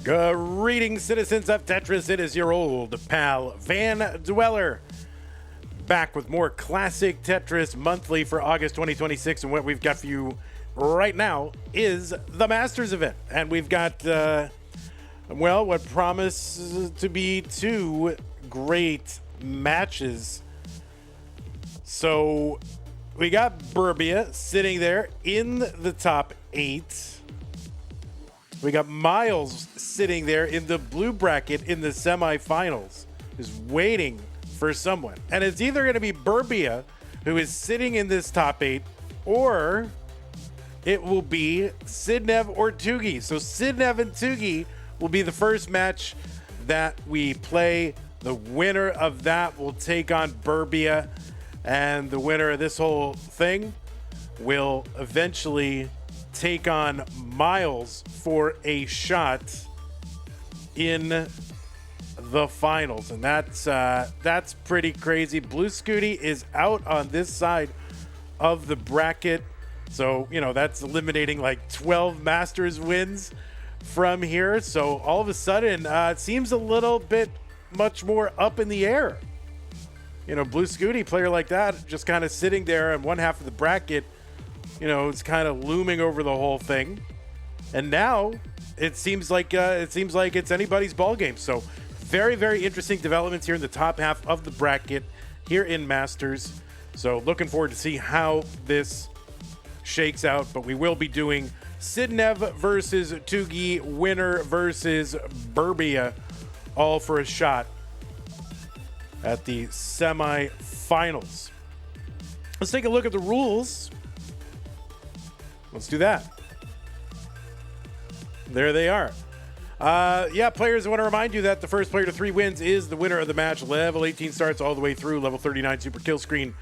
Greetings, citizens of Tetris. It is your old pal, Van Dweller, back with more classic Tetris monthly for August 2026. And what we've got for you right now is the Masters event. And we've got, what promises to be two great matches. So we got Birbia sitting there in the top 8. We got Miles sitting there in the blue bracket in the semifinals, just waiting for someone. And it's either going to be Birbia, who is sitting in this top 8, or it will be Sidnev or Tugi. So Sidnev and Tugi will be the first match that we play. The winner of that will take on Birbia, and the winner of this whole thing will eventually take on Miles for a shot in the finals. And that's pretty crazy. Blue Scooty is out on this side of the bracket, so that's eliminating like 12 Masters wins from here. So all of a sudden it seems a little bit much more up in the air. Blue Scooty, player like that, just kind of sitting there in one half of the bracket. It's kind of looming over the whole thing. And now it seems like it's anybody's ball game. So very, very interesting developments here in the top half of the bracket here in Masters. So looking forward to see how this shakes out. But we will be doing Sidnev versus Tugi, winner versus Birbia, all for a shot at the semifinals. Let's take a look at the rules. Let's do that. There they are. Players, I want to remind you that the first player to 3 wins is the winner of the match. Level 18 starts all the way through. Level 39 super kill screen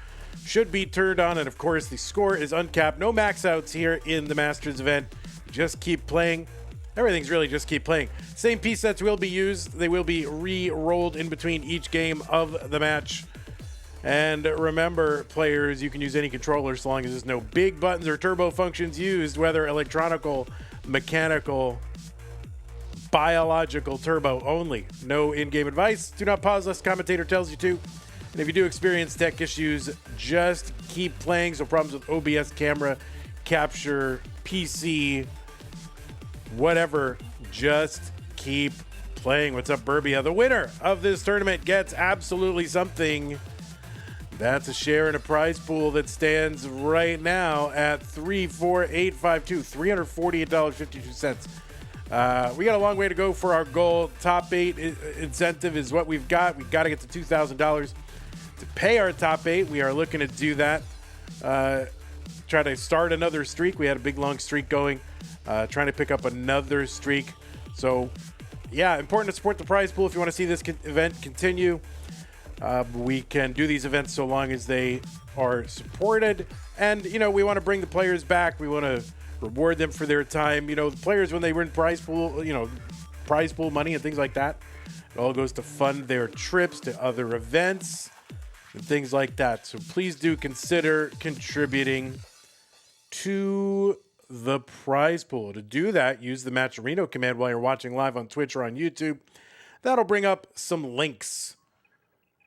should be turned on. And of course, the score is uncapped. No max outs here in the Masters event. Just keep playing. Everything's really just keep playing. Same piece sets will be used. They will be re-rolled in between each game of the match. And remember, players, you can use any controller so long as there's no big buttons or turbo functions used, whether electronical, mechanical, biological, turbo only. No in-game advice. Do not pause unless commentator tells you to. And if you do experience tech issues, just keep playing. So problems with OBS, camera, capture, PC, whatever, just keep playing. What's up, Birbia? The winner of this tournament gets absolutely something. That's a share in a prize pool that stands right now at $34852, $348.52. We got a long way to go for our goal. Top 8 incentive is what we've got. We've got to get to $2,000 to pay our top 8. We are looking to do that. Try to start another streak. We had a big long streak going. Trying to pick up another streak. So, yeah, important to support the prize pool if you want to see this event continue. We can do these events so long as they are supported. And, we want to bring the players back. We want to reward them for their time. The players, when they win prize pool money and things like that, it all goes to fund their trips to other events and things like that. So please do consider contributing to the prize pool. To do that, use the Matcherino command while you're watching live on Twitch or on YouTube. That'll bring up some links.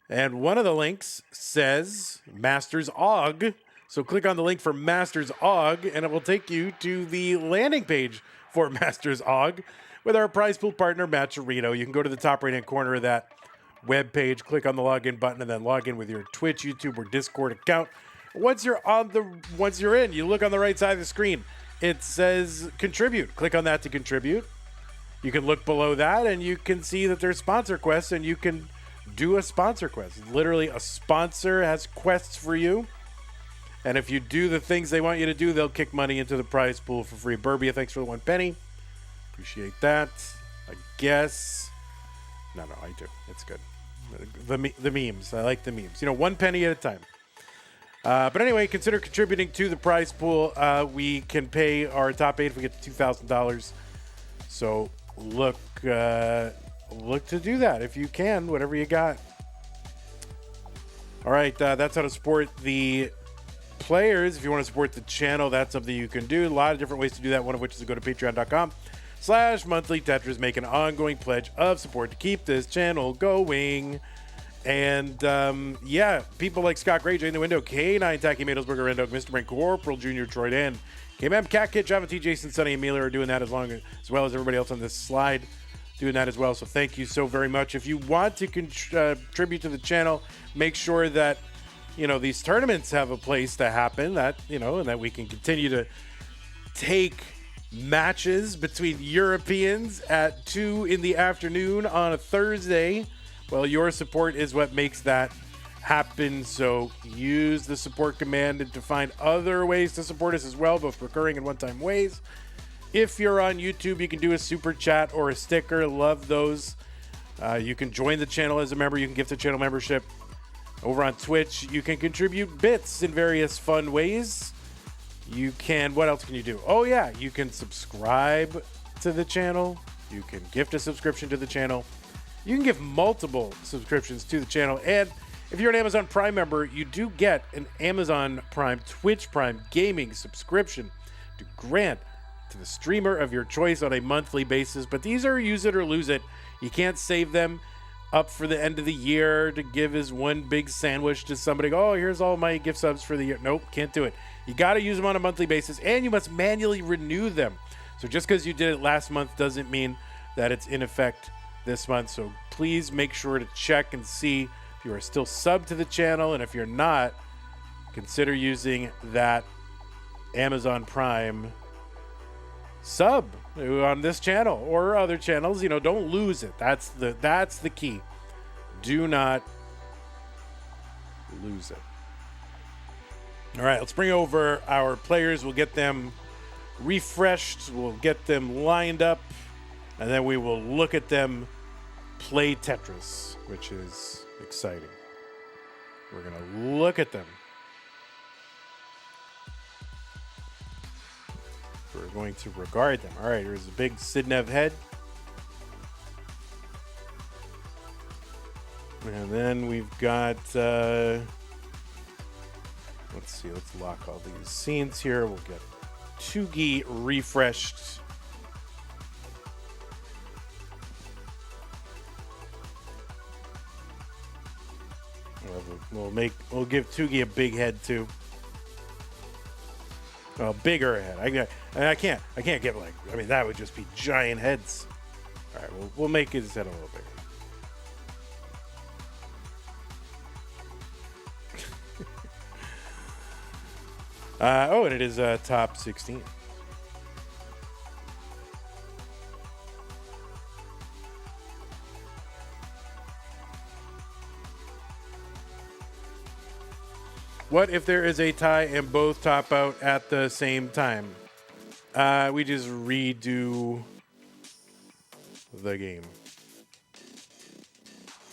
And one of the links says Masters AUG. So click on the link for Masters AUG, and it will take you to the landing page for Masters AUG with our prize pool partner, Matcherino. You can go to the top right-hand corner of that web page, click on the login button, and then log in with your Twitch, YouTube, or Discord account. Once you're in, you look on the right side of the screen. It says contribute. Click on that to contribute. You can look below that, and you can see that there's sponsor quests, and you can do a sponsor quest. Literally, a sponsor has quests for you. And if you do the things they want you to do, they'll kick money into the prize pool for free. Birbia, thanks for the 1 penny. Appreciate that. I guess. No, I do. It's good. The memes. I like the memes. 1 penny at a time. But anyway, consider contributing to the prize pool. We can pay our top 8 if we get to $2,000. So look to do that if you can, whatever you got. All right, that's how to support the players. If you want to support the channel, that's something you can do. A lot of different ways to do that, one of which is to go to patreon.com/ YouTube.com/monthly Tetris. Make an ongoing pledge of support to keep this channel going. And yeah, people like Scott Gray, Jay in the Window, K9, Tacky Madelsberger, Rendog, Mr. Brent, Corporal Jr., Troy Dan, KMM, Cat Kid, Java T, Jason, Sunny, Amelia are doing that as well as everybody else on this slide doing that as well. So thank you so very much. If you want to contribute to the channel, make sure that, you know, these tournaments have a place to happen, that, you know, and that we can continue to take matches between Europeans at 2 in the afternoon on a Thursday. Well, your support is what makes that happen. So use the support command to find other ways to support us as well, both recurring and one-time ways. If you're on YouTube, you can do a super chat or a sticker. Love those. You can join the channel as a member. You can gift a channel membership. Over on Twitch, you can contribute bits in various fun ways. You can, what else can you do? Oh yeah, you can subscribe to the channel. You can gift a subscription to the channel. You can give multiple subscriptions to the channel. And if you're an Amazon Prime member, you do get an Amazon Prime, Twitch Prime gaming subscription to grant to the streamer of your choice on a monthly basis. But these are use it or lose it. You can't save them up for the end of the year to give as one big sandwich to somebody. Oh, here's all my gift subs for the year. Nope, can't do it. You got to use them on a monthly basis, and you must manually renew them. So just because you did it last month doesn't mean that it's in effect this month. So please make sure to check and see if you are still subbed to the channel. And if you're not, consider using that Amazon Prime sub on this channel or other channels. You know, don't lose it. That's the key. Do not lose it. All right, let's bring over our players. We'll get them refreshed. We'll get them lined up, and then we will look at them play Tetris, which is exciting. We're gonna look at them. We're going to regard them. All right, here's a big Sidnev head. And then we've got, let's see, let's lock all these scenes here. We'll get Tugi refreshed. We'll give Tugi a big head too. Oh, bigger head. I can't get like, I mean, that would just be giant heads. All right, we'll make his head a little bigger. Oh, and it is top 16. What if there is a tie and both top out at the same time? We just redo the game.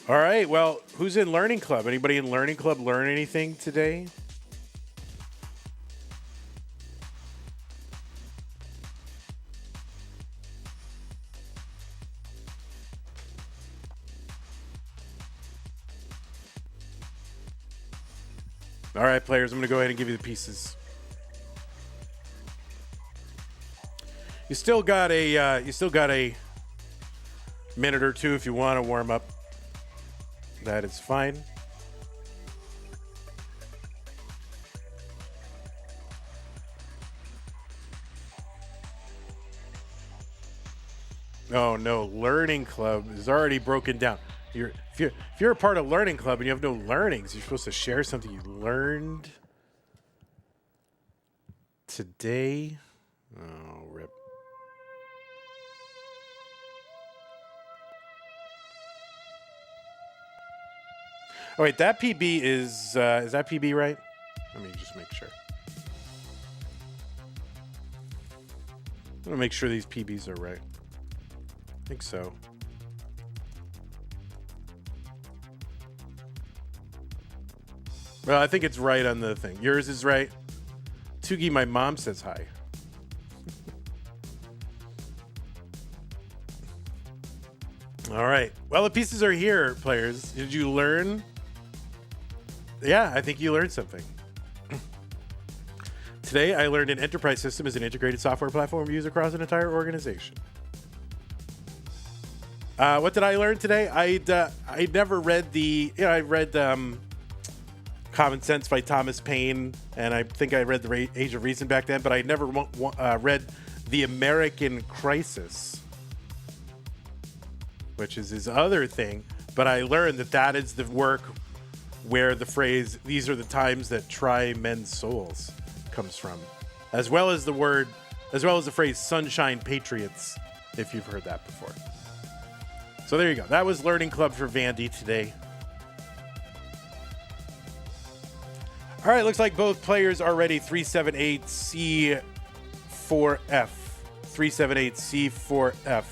All right, well, who's in Learning Club? Anybody in Learning Club learn anything today? All right, players, I'm going to go ahead and give you the pieces. You still got a minute or two if you want to warm up. That is fine. Oh no, Learning Club is already broken down. If you're a part of Learning Club and you have no learnings, you're supposed to share something you learned today. Oh, rip. Oh wait, that PB is that PB right? Let me just make sure. I'm gonna make sure these PBs are right. I think so. Well, I think it's right on the thing. Yours is right. Tugi, my mom says hi. All right. Well, the pieces are here, players. Did you learn? Yeah, I think you learned something. Today, I learned an enterprise system is an integrated software platform used across an entire organization. What did I learn today? I never read I read Common Sense by Thomas Paine, and I think I read The Age of Reason back then, but I never read The American Crisis, which is his other thing. But I learned that is the work where the phrase, "these are the times that try men's souls," comes from, as well as the phrase "sunshine patriots," if you've heard that before. So there you go. That was Learning Club for Vandy today. All right, looks like both players are ready. 378C4F. 378C4F.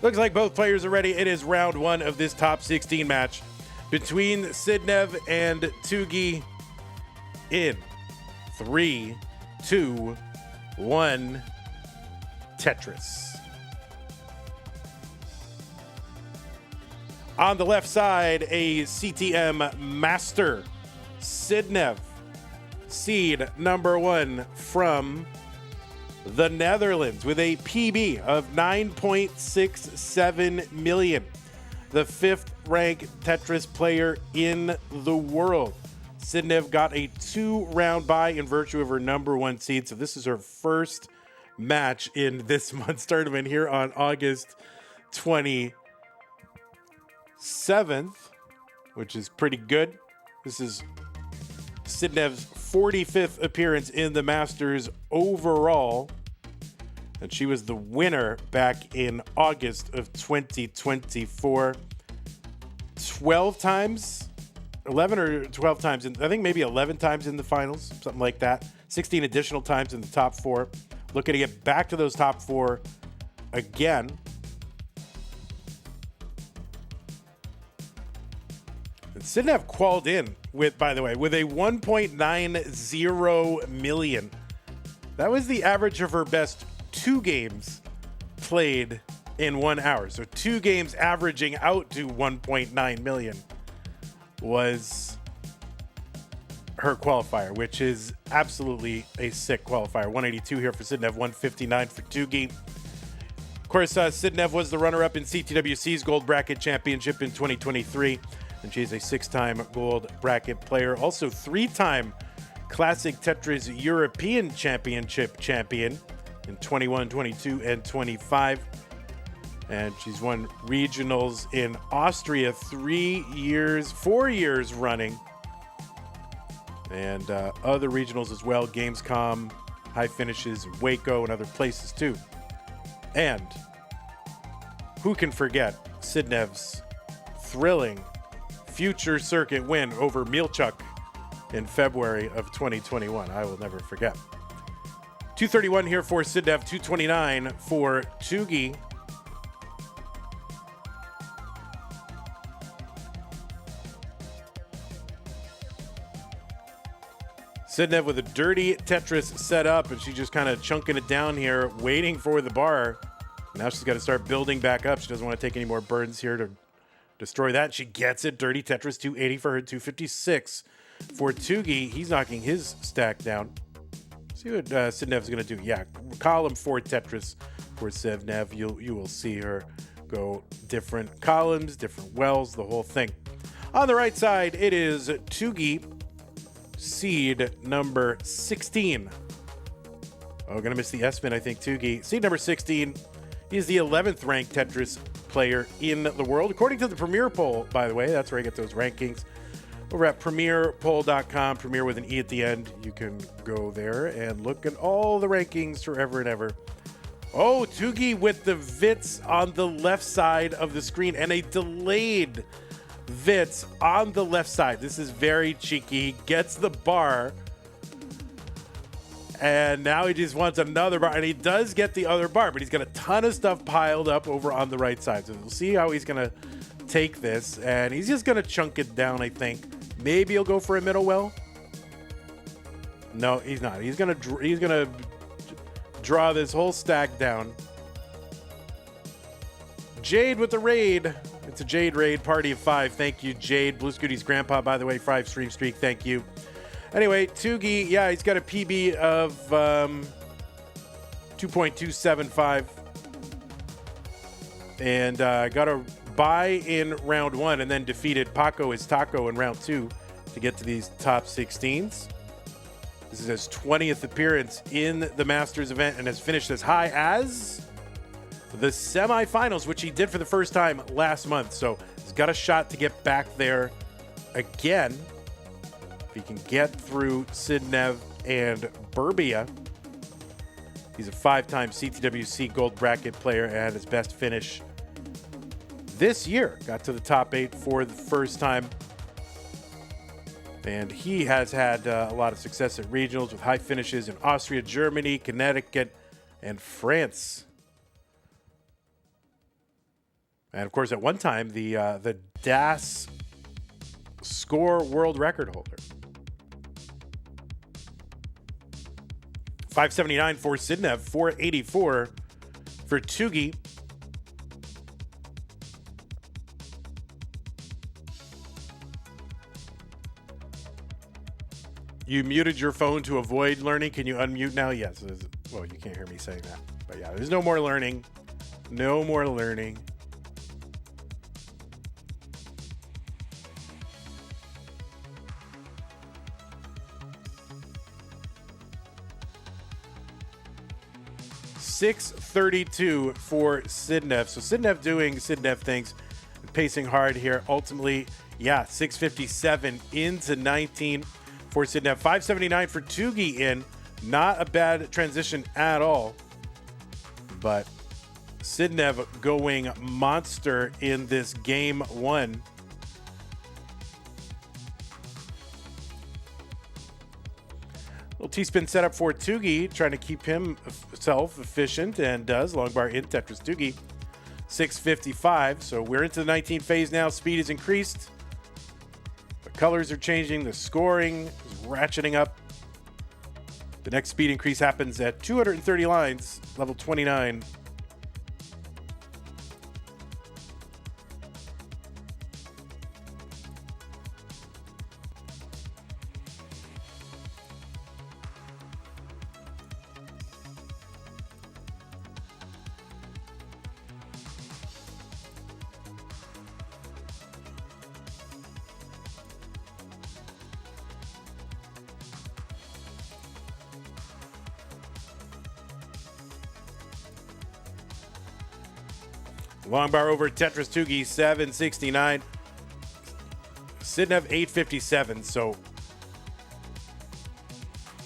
Looks like both players are ready. It is round one of this top 16 match between Sidnev and Tugi in 3, 2, 1, Tetris. On the left side, a CTM Master, Sidnev, seed number 1 from the Netherlands with a PB of 9.67 million. The 5th ranked Tetris player in the world. Sidnev got a 2-round bye in virtue of her number 1 seed. So this is her first match in this month's tournament here on August 27th, which is pretty good. This is Sidnev's 45th appearance in the Masters overall, and she was the winner back in August of 2024. 12 times, 11 or 12 times, I think maybe 11 times in the finals, something like that. 16 additional times in the top 4. Looking to get back to those top 4 again. And Sidnev qualified in with, by the way, with a 1.90 million. That was the average of her best 2 games played in 1 hour. So 2 games averaging out to 1.9 million was her qualifier, which is absolutely a sick qualifier. 182 here for Sidnev, 159 for Tugi. Of course, Sidnev was the runner-up in CTWC's Gold Bracket Championship in 2023, and she's a 6-time Gold Bracket player. Also 3-time Classic Tetris European Championship champion in 21, 22, and 25. And she's won regionals in Austria 4 years running. And other regionals as well, Gamescom, High Finishes, Waco, and other places too. And who can forget Sidnev's thrilling future circuit win over Milchuk in February of 2021. I will never forget. 231 here for Sidnev, 229 for Tugi. Sidnev with a dirty Tetris set up, and she's just kind of chunking it down here, waiting for the bar. Now she's got to start building back up. She doesn't want to take any more burns here to destroy that. She gets it. Dirty Tetris, 280 for her, 256 for Tugi. He's knocking his stack down. See what Sidnev's going to do. Yeah, column 4 Tetris for Sidnev. You will see her go different columns, different wells, the whole thing. On the right side, it is Tugi, seed number 16. Oh, gonna miss the S-spin, I think, Tugi. Seed number 16. He's the 11th ranked Tetris player in the world. According to the Premier poll, by the way, that's where I get those rankings. Over at premierpoll.com, Premier with an E at the end. You can go there and look at all the rankings forever and ever. Oh, Tugi with the Vits on the left side of the screen and a delayed Vits on the left side. This is very cheeky. He gets the bar, and now he just wants another bar, and he does get the other bar, but he's got a ton of stuff piled up over on the right side. So we'll see how he's going to take this, and he's just going to chunk it down, I think. Maybe he'll go for a middle well. No, he's not. He's going to draw this whole stack down. Jade with the raid. It's a Jade raid, party of 5. Thank you, Jade. Blue Scooty's grandpa, by the way, 5 stream streak. Thank you. Anyway, Tugi, yeah, he's got a PB of 2.275. And got a bye in round 1 and then defeated Paco is Taco in round 2 to get to these top 16s. This is his 20th appearance in the Masters event and has finished as high as the semifinals, which he did for the first time last month. So he's got a shot to get back there again. If he can get through Sidnev and Birbia. He's a 5-time CTWC Gold Bracket player and had his best finish this year. Got to the top 8 for the first time. And he has had a lot of success at regionals with high finishes in Austria, Germany, Connecticut, and France. And of course, at one time, the DAS score world record holder. 579 for Sidnev, 484 for Tugi. You muted your phone to avoid learning. Can you unmute now? Yes. Well, you can't hear me saying that. But yeah, there's no more learning. No more learning. .632 for Sidnev. So Sidnev doing Sidnev things, pacing hard here. Ultimately, yeah, 657 into 19 for Sidnev. 579 for Tugi in. Not a bad transition at all. But Sidnev going monster in this game 1. Little T-spin setup for Tugi, trying to keep himself efficient, and does. Long bar in Tetris Tugi, 655. So we're into the 19 phase now. Speed is increased. The colors are changing. The scoring is ratcheting up. The next speed increase happens at 230 lines, level 29. Long bar over Tetris Tugi, 769. Sidnev, 857. So,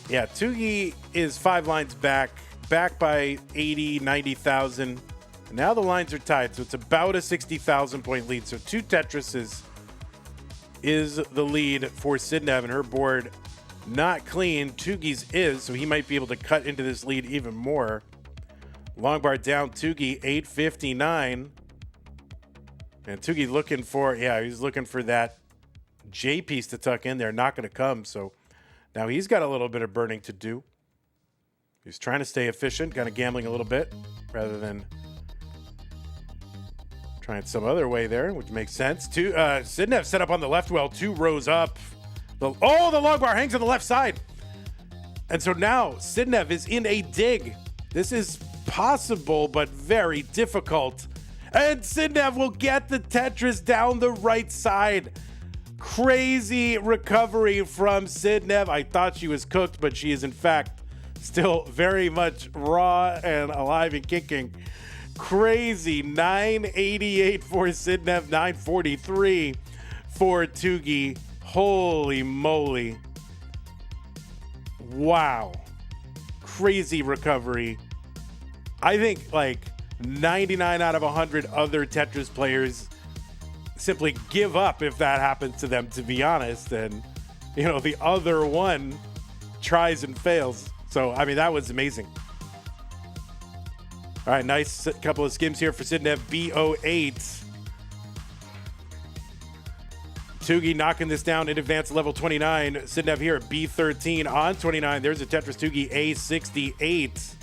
yeah, Tugi is 5 lines back by 80, 90,000. Now the lines are tied, so it's about a 60,000 point lead. So 2 Tetrises is the lead for Sidnev, and her board not clean. Tugi's is, so he might be able to cut into this lead even more. Long bar down, Tugi, 859. And Tugi looking for, he's looking for that J piece to tuck in there. Not going to come. So now he's got a little bit of burning to do. He's trying to stay efficient, kind of gambling a little bit rather than trying some other way there, which makes sense. Sidnev set up on the left well, 2 rows up. The long bar hangs on the left side. And so now Sidnev is in a dig. This is possible, but very difficult. And Sidnev will get the Tetris down the right side. Crazy recovery from Sidnev. I thought she was cooked, but she is in fact still very much raw and alive and kicking. Crazy. 988 for Sidnev, 943 for Tugi. Holy moly. Wow. Crazy recovery. I think like 99 out of 100 other Tetris players simply give up if that happens to them, to be honest. And, the other one tries and fails. So, I mean, that was amazing. All right, nice couple of skims here for Sidnev. B08. Tugi knocking this down in advance, level 29. Sidnev here at B13 on 29. There's a Tetris Tugi A68.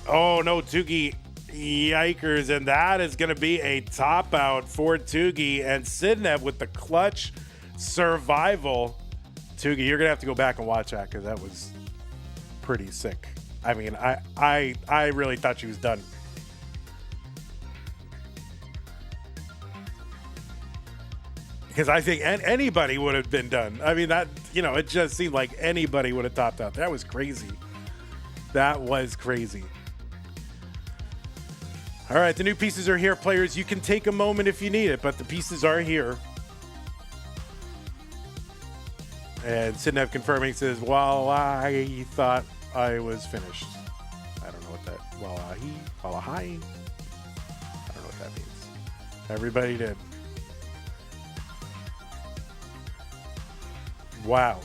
Oh, no, Tugi. Yikers. And that is going to be a top out for Tugi. And Sidnev with the clutch survival. Tugi, you're going to have to go back and watch that because that was pretty sick. I mean, I really thought she was done. Because I think anybody would have been done. I mean, that, you know, it just seemed like anybody would have topped out. That was crazy. That was crazy. All right, the new pieces are here, players. You can take a moment if you need it, but the pieces are here. And Sidnev confirming says, well, I thought I was finished. I don't know what that, wallahi. I don't know what that means. Everybody did. Wow.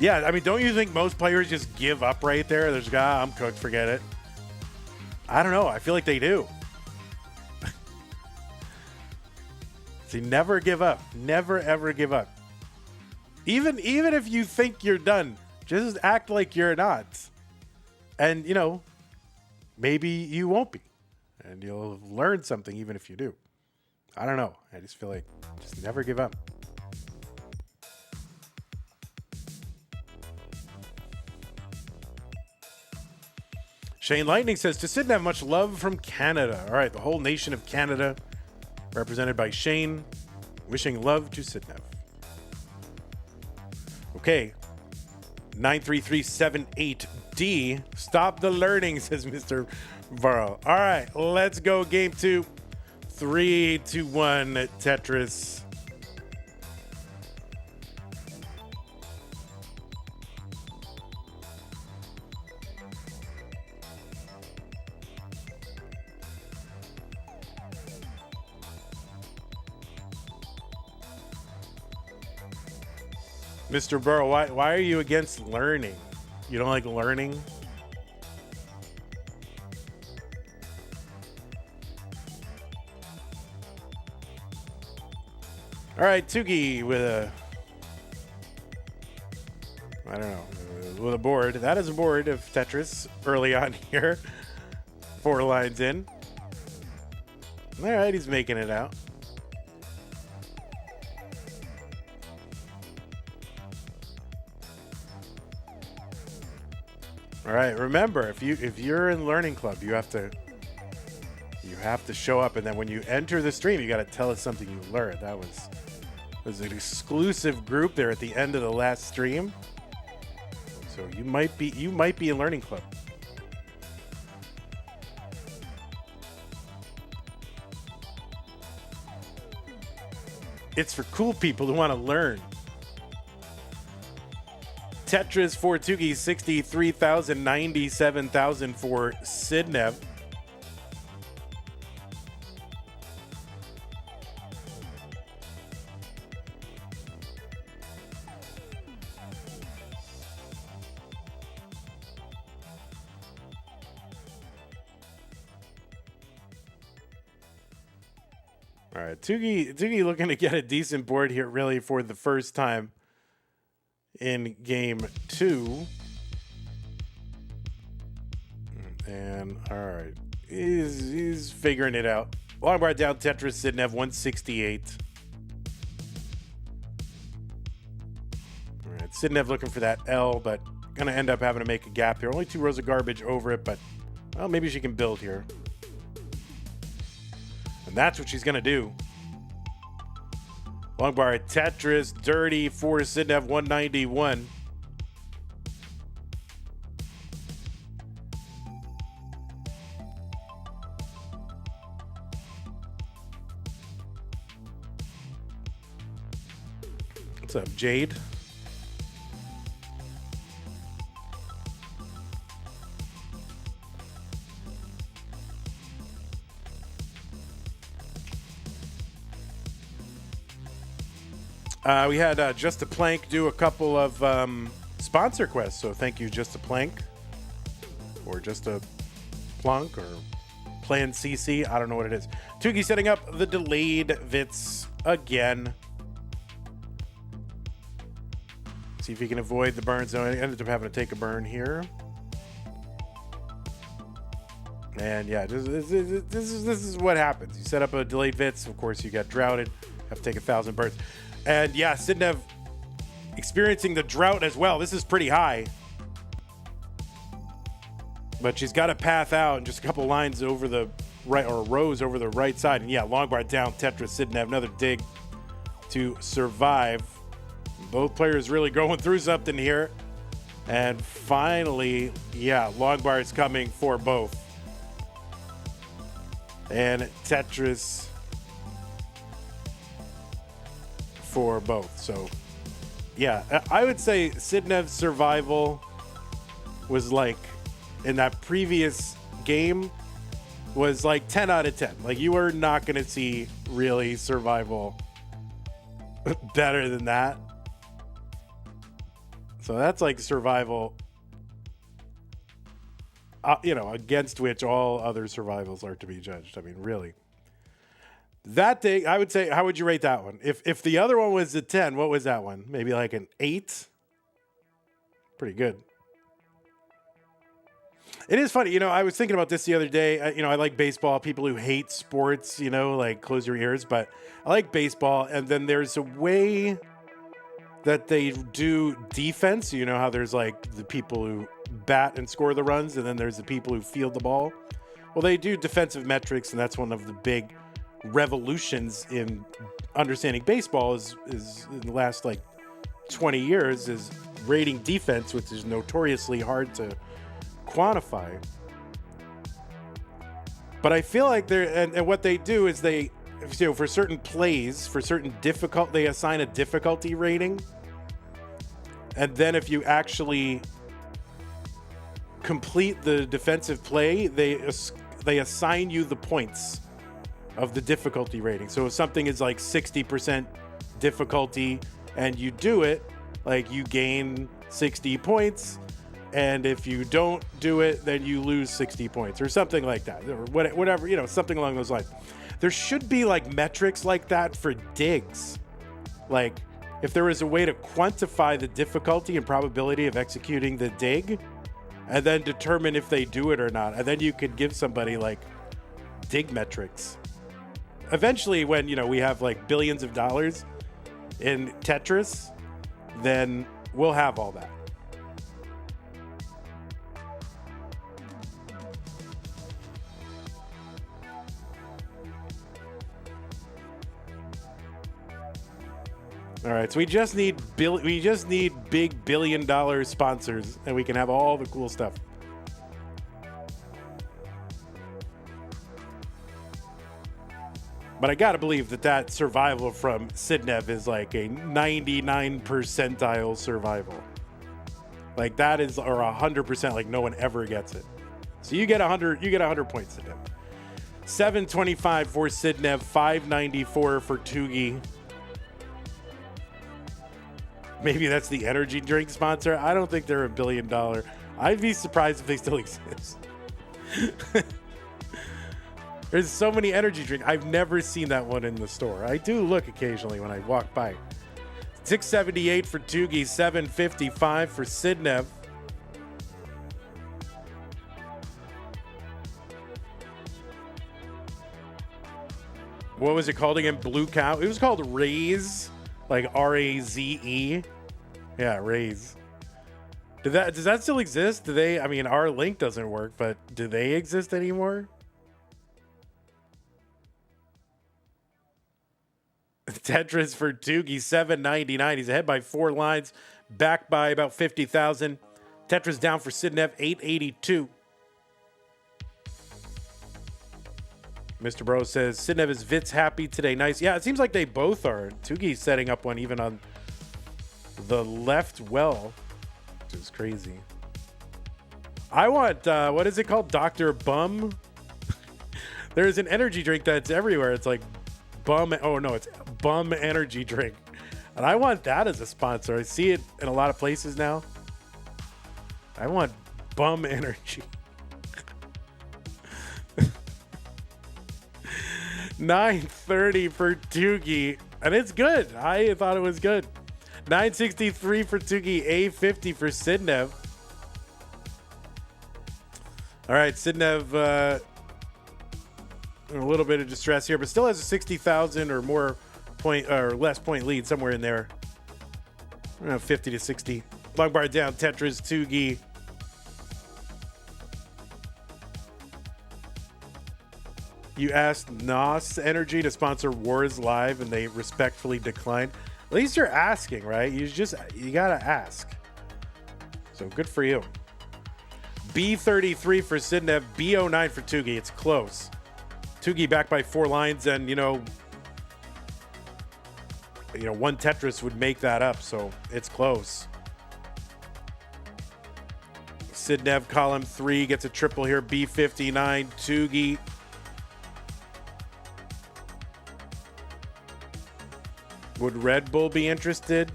Yeah, I mean, don't you think most players just give up right there? There's I'm cooked, forget it. I don't know. I feel like they do. See, never give up. Never, ever give up. Even if you think you're done, just act like you're not. And, you know, maybe you won't be. And you'll learn something even if you do. I don't know. I just feel like just never give up. Shane Lightning says, to Sidnev, much love from Canada. All right, the whole nation of Canada, represented by Shane, wishing love to Sidnev. Okay, 93378D, stop the learning, says Mr. Varro. All right, let's go. Game 2. 3, 2, 1, Tetris. Mr. Burrow, why are you against learning? You don't like learning? All right, Tugi with a, I don't know, with a board. That is a board of Tetris early on here. 4 lines in. All right, he's making it out. All right, remember, if you're in Learning Club, you have to show up, and then when you enter the stream, you got to tell us something you learned. That was an exclusive group there at the end of the last stream. So you might be in Learning Club. It's for cool people who want to learn. Tetris for Tugi, 63,000, 97,000 for Sidnev. All right, Tugi looking to get a decent board here, really, for the first time in game 2. And all right, he's figuring it out. Long bar down, Tetris, Sidnev, 168. All right, Sidnev looking for that L, but gonna end up having to make a gap here. Only 2 rows of garbage over it, but well, maybe she can build here. And that's what she's gonna do. Long bar at Tetris, dirty for Sidnev, 191. What's up, Jade? We had Just a Plank do a couple of sponsor quests, so thank you, Just a Plank, or Just a Plunk, or Plan CC. I don't know what it is. Tugi setting up the delayed Vits again. See if he can avoid the burn zone. He ended up having to take a burn here. And yeah, this is what happens. You set up a delayed Vits, of course you get droughted, have to take 1,000 burns. And yeah, Sidnev experiencing the drought as well. This is pretty high. But she's got a path out and just a couple lines over the right, or rows over the right side. And yeah, long bar down, Tetris, Sidnev, another dig to survive. Both players really going through something here. And finally, yeah, long bar is coming for both. And Tetris for both. So, yeah, I would say Sidnev's survival was like, in that previous game, was like 10 out of 10. Like, you are not going to see really survival better than that. So that's like survival, against which all other survivals are to be judged. I mean, really. That thing, I would say, how would you rate that one? If the other one was a 10, what was that one? Maybe like an 8? Pretty good. It is funny, I was thinking about this the other day. I like baseball. People who hate sports, like close your ears, but I like baseball. And then there's a way that they do defense. You know how there's like the people who bat and score the runs, and then there's the people who field the ball. Well, they do defensive metrics, and that's one of the big revolutions in understanding baseball is in the last like 20 years is rating defense, which is notoriously hard to quantify. But I feel like and what they do is they, for certain plays, for certain they assign a difficulty rating. And then if you actually complete the defensive play, they assign you the points of the difficulty rating. So if something is like 60% difficulty and you do it, like you gain 60 points. And if you don't do it, then you lose 60 points or something like that, or whatever, something along those lines. There should be like metrics like that for digs. Like if there was a way to quantify the difficulty and probability of executing the dig and then determine if they do it or not. And then you could give somebody like dig metrics. Eventually, when, we have like billions of dollars in Tetris, then we'll have all that. All right, so we just need big billion-dollar sponsors, and we can have all the cool stuff. But I gotta believe that survival from Sidnev is like a 99 percentile survival. Like that is, or 100%. Like no one ever gets it. So you get 100. You get 100 points, Sidnev. 725 for Sidnev. 594 for Tugi. Maybe that's the energy drink sponsor. I don't think they're $1 billion. I'd be surprised if they still exist. There's so many energy drinks. I've never seen that one in the store. I do look occasionally when I walk by. 678 for Tugi, 755 for Sidnev. What was it called again? Blue Cow? It was called Raze. Like R-A-Z-E. Yeah, Raze. Does that still exist? Our link doesn't work, but do they exist anymore? Tetris for Tugi, 799. He's ahead by 4 lines, back by about 50,000. Tetris down for Sidnev, 882. Mr. Bro says, Sidnev is Vitz happy today. Nice. Yeah, it seems like they both are. Tugi's setting up one even on the left well, which is crazy. I want, what is it called? Dr. Bum? There's an energy drink that's everywhere. It's like it's Bum energy drink. And I want that as a sponsor. I see it in a lot of places now. I want Bum energy. 930 for Tugi, and it's good. I thought it was good. 963 for Tugi, 850 for Sidnev. All right, Sidnev in a little bit of distress here, but still has a 60,000 or more point or less point lead somewhere in there. Around 50 to 60. Long bar down, Tetris, Tugi. You asked NOS Energy to sponsor Wars Live, and they respectfully declined. At least you're asking, right? You gotta ask. So good for you. B33 for Sidnev, B09 for Tugi. It's close. Tugi back by 4 lines, and one Tetris would make that up, so it's close. Sidnev, column 3, gets a triple here. B59, Tugi. Would Red Bull be interested?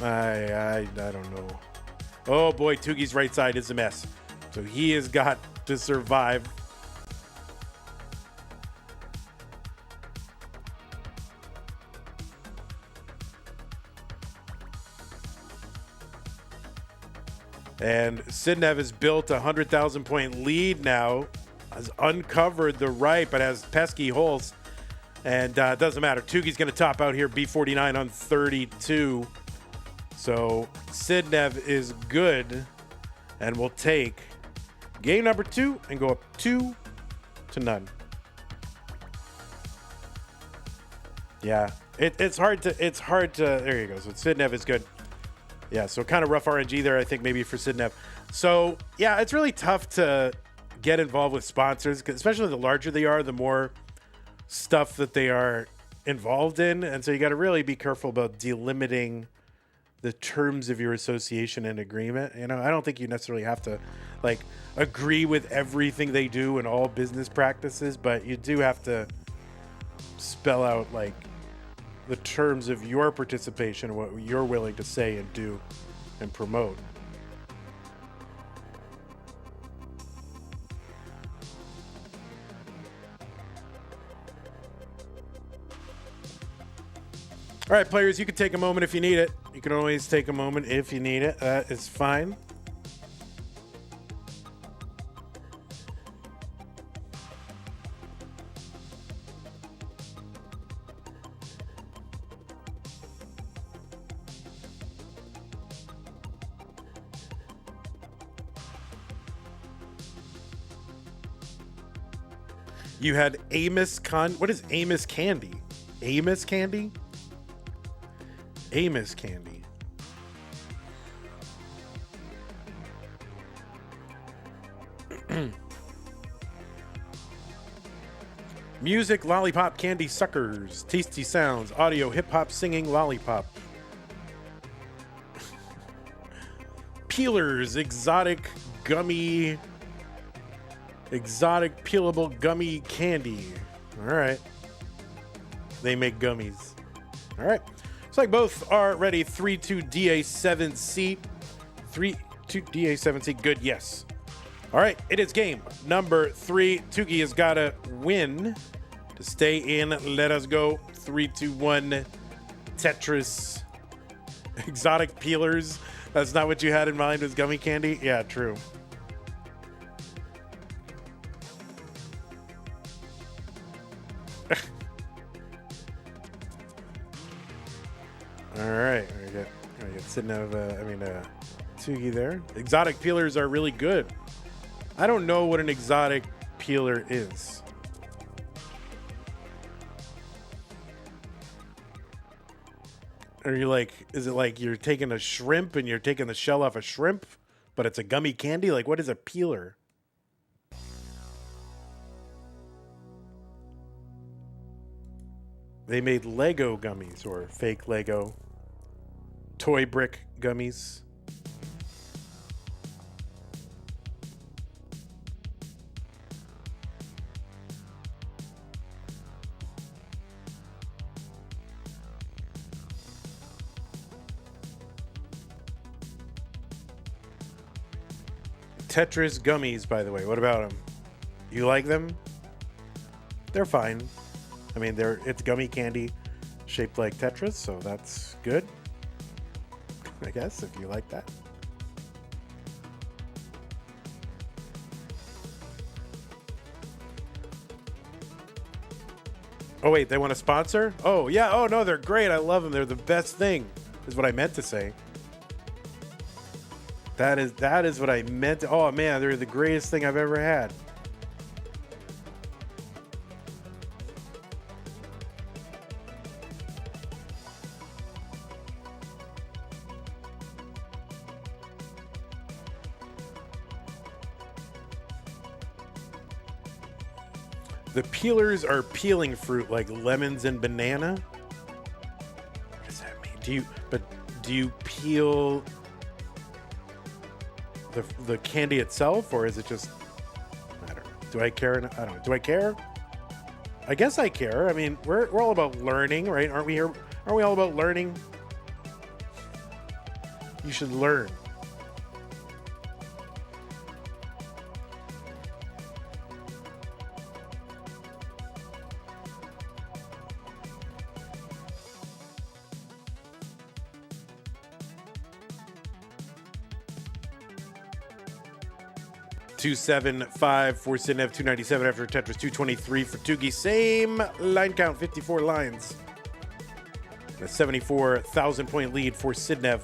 I don't know. Oh boy, Tugi's right side is a mess. So he has got to survive. And Sidnev has built a 100,000 point lead now. Has uncovered the right, but has pesky holes. And it doesn't matter. Tugi's going to top out here, B49 on 32. So Sidnev is good and will take game number 2 and go up 2-0. Yeah, it's hard to. There you go. So Sidnev is good. Yeah, so kind of rough RNG there, I think, maybe for Sidnev. So yeah, it's really tough to get involved with sponsors, especially the larger they are, the more stuff that they are involved in, and so you got to really be careful about delimiting the terms of your association and agreement. I don't think you necessarily have to agree with everything they do and all business practices, but you do have to spell out the terms of your participation, what you're willing to say and do and promote. All right, players, you can take a moment if you need it. You can always take a moment if you need it. That is fine. You had what is Amos Candy? Amos Candy? Amos Candy. Music, lollipop, candy suckers, tasty sounds, audio, hip hop, singing, lollipop. Peelers, exotic peelable gummy candy. All right. They make gummies. All right. Looks like both are ready. 3-2 DA7 seat. 3-2 DA7 seat. Good. Yes. All right. It is game number 3. Tugi has got to win to stay in. Let us go. 3-2-1 Tetris. Exotic peelers. That's not what you had in mind, was gummy candy? Yeah, true. All right, I get Sidnev, Tugi there. Exotic peelers are really good. I don't know what an exotic peeler is. Are you is it like you're taking a shrimp and you're taking the shell off a shrimp, but it's a gummy candy? What is a peeler? They made Lego gummies, or fake Lego toy brick gummies. Tetris gummies, by the way. What about them? You like them? They're fine. It's gummy candy shaped like Tetris, so that's good, I guess, if you like that. Oh, wait, they want to sponsor? Oh, yeah. Oh, no, they're great. I love them. They're the best thing. is what I meant to say. That is what I meant to, oh man, they're the greatest thing I've ever had. The peelers are peeling fruit like lemons and banana. What does that mean? Do you peel the candy itself, or is it just, I don't know. Do I care? I don't know. Do I care? I guess I care. I mean, we're all about learning, right? Aren't we here? Aren't we all about learning? You should learn. $275 for Sidnev, $297 after Tetris, $223 for Tugi. Same line count, 54 lines. A 74,000 point lead for Sidnev.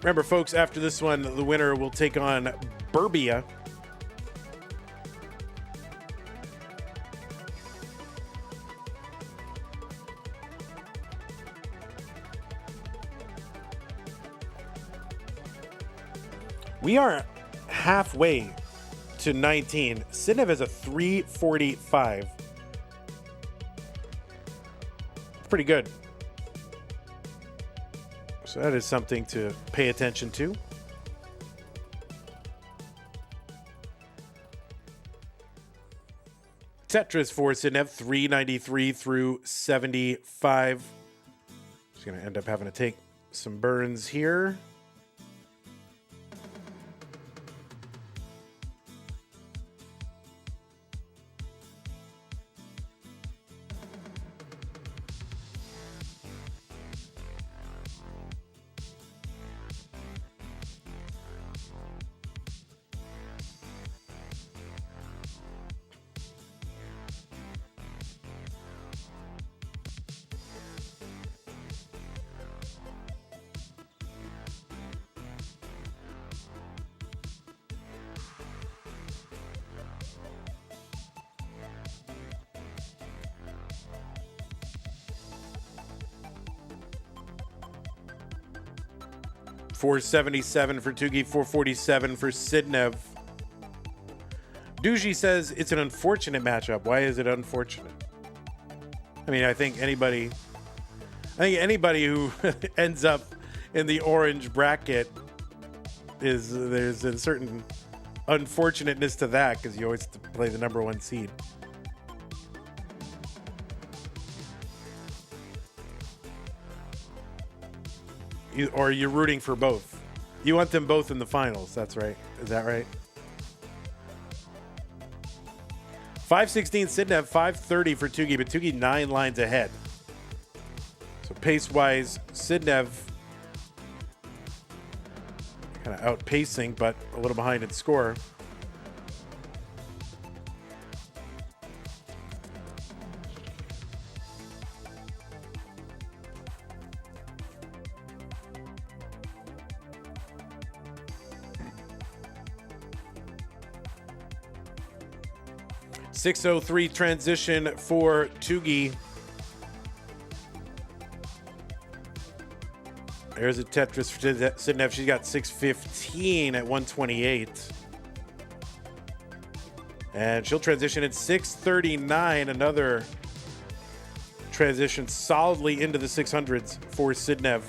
Remember, folks, after this one, the winner will take on Birbia. We are halfway to 19. Sidnev has a 345. Pretty good. So that is something to pay attention to. Tetris for Sidnev, 393 through 75. He's going to end up having to take some burns here. $477 for Tugi, $447 for Sidnev. Tugi says it's an unfortunate matchup. Why is it unfortunate? I mean, I think anybody who ends up in the orange bracket there's a certain unfortunateness to that, because you always have to play the number one seed. Or you're rooting for both. You want them both in the finals. That's right. Is that right? 516 Sidnev, 530 for Tugi, but Tugi 9 lines ahead. So pace-wise, Sidnev kind of outpacing, but a little behind in score. $603 transition for Tugi. There's a Tetris for Sidnev. She's got 615 at 128. And she'll transition at 639. Another transition solidly into the 600s for Sidnev.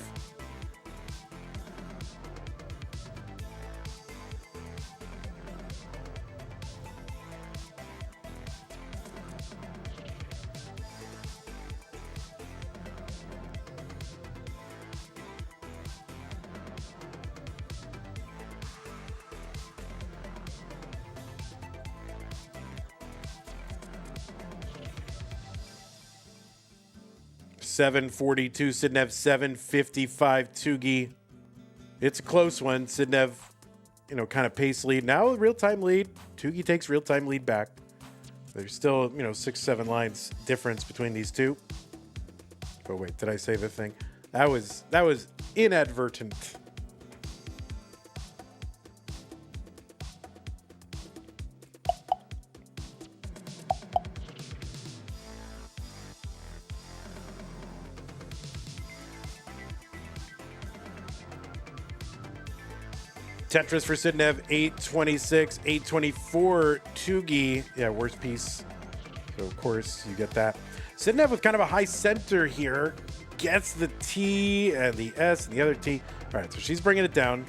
$742 Sidnev, $755 Tugi. It's a close one. Sidnev, kind of pace lead. Now real-time lead. Tugi takes real-time lead back. There's still, 6-7 lines difference between these two. Oh wait, did I say the thing? That was inadvertent. Tetris for Sidnev, 826, 824. Tugi, yeah, worst piece. So, of course, you get that. Sidnev with kind of a high center here. Gets the T and the S and the other T. All right, so she's bringing it down.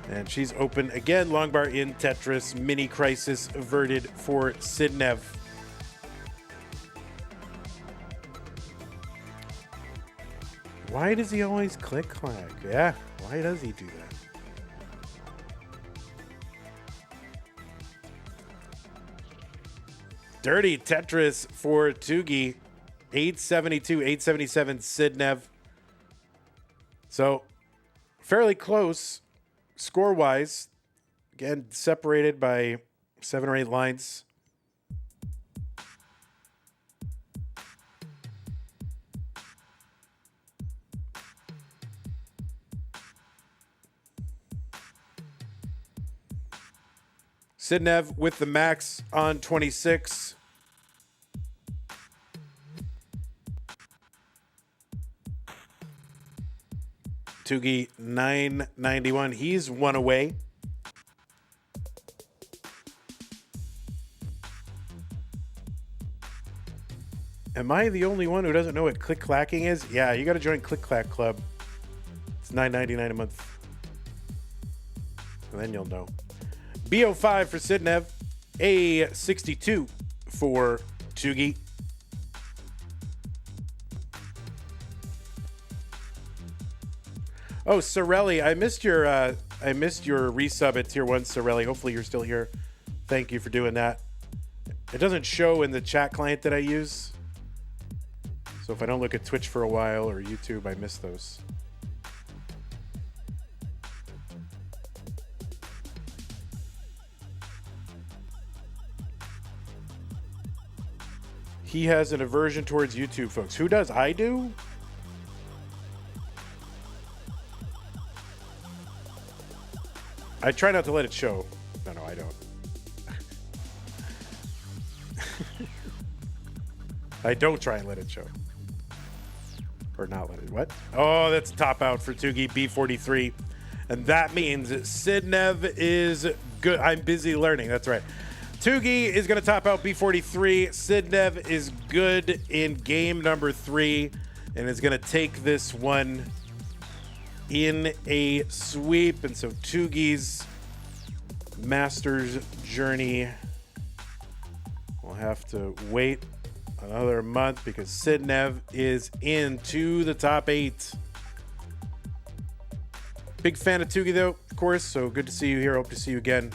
And she's open again. Long bar in Tetris. Mini crisis averted for Sidnev. Why does he always click-clack? Yeah, why does he do that? Dirty Tetris for Tugi. 872, 877 Sidnev. So, fairly close score-wise. Again, separated by 7 or 8 lines. Sidnev with the max on 26. Tugi 991. He's one away. Am I the only one who doesn't know what click clacking is? Yeah, you got to join Click Clack Club. It's $9.99 a month. And then you'll know. BO5 for Sidnev. A62 for Tugi. Oh, Sorelli, I missed your resub at tier 1, Sorelli. Hopefully you're still here. Thank you for doing that. It doesn't show in the chat client that I use. So if I don't look at Twitch for a while or YouTube, I miss those. He has an aversion towards YouTube, folks. Who does? I do? I try not to let it show. No, I don't. I don't try and let it show. Or not let it. What? Oh, that's top out for Tugi, B43. And that means Sidnev is good. I'm busy learning. That's right. Tugi is going to top out B43. Sidnev is good in game number 3 and is going to take this one in a sweep. And so Tugi's Masters journey will have to wait another month because Sidnev is into the top 8. Big fan of Tugi, though, of course. So good to see you here. Hope to see you again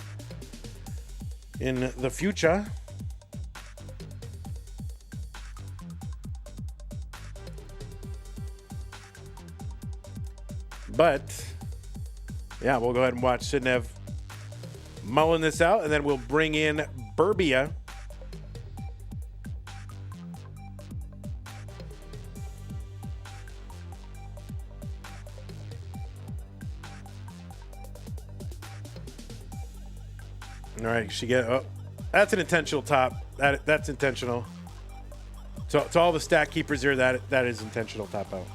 in the future. But yeah, we'll go ahead and watch Sidnev mulling this out, and then we'll bring in Birbia. All right, she get. Oh, that's an intentional top. That's intentional. So to all the stat keepers here, that is intentional top out.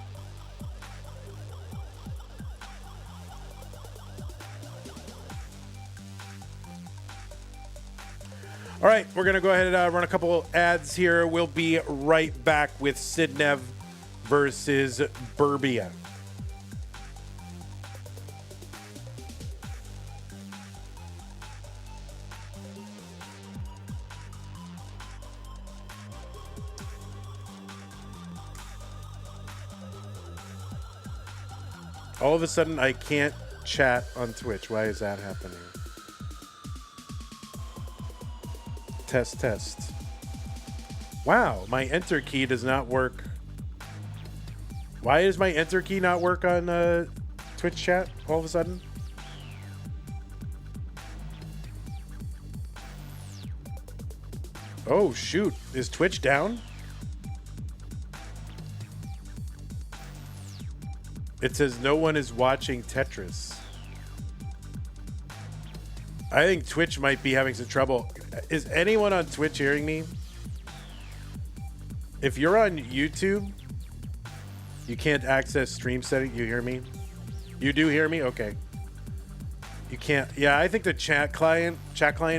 All right, we're going to go ahead and run a couple ads here. We'll be right back with Sidnev versus Birbia. All of a sudden, I can't chat on Twitch. Why is that happening? Test. Wow, my enter key does not work. Why does my enter key not work on Twitch chat all of a sudden? Oh, shoot. Is Twitch down? It says no one is watching Tetris. I think Twitch might be having some trouble. Is anyone on Twitch hearing me? If you're on YouTube, you can't access stream setting. You hear me? You do hear me? Okay. You can't. Yeah, I think the chat client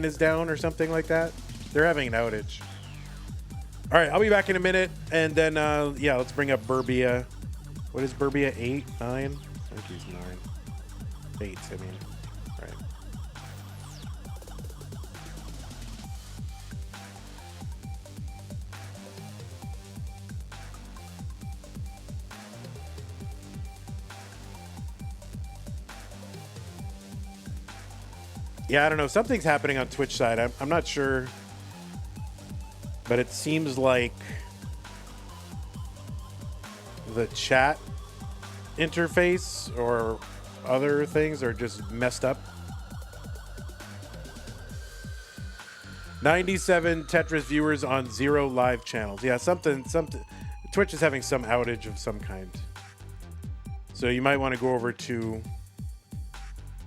is down or something like that. They're having an outage. All right, I'll be back in a minute, and then yeah, let's bring up Birbia. What is Birbia? 8, 9? I think he's 9. 8. I mean, right. Yeah, I don't know. Something's happening on Twitch side. I'm not sure, but it seems like the chat interface or other things are just messed up. 97 Tetris viewers on 0 live channels. Yeah, something. Twitch is having some outage of some kind. So you might want to go over to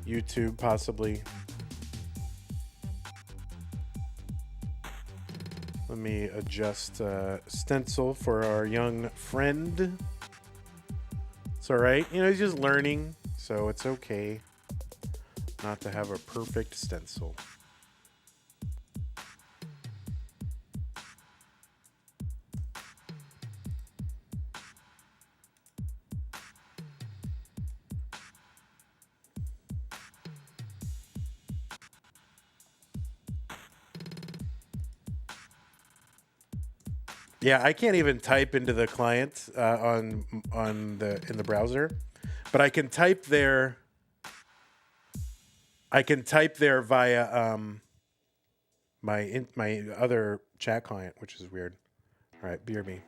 YouTube possibly. Let me adjust stencil for our young friend. It's all right. You know, he's just learning, so it's okay not to have a perfect stencil. Yeah, I can't even type into the client in the browser, but I can type there. I can type there via my other chat client, which is weird. All right, Birbia.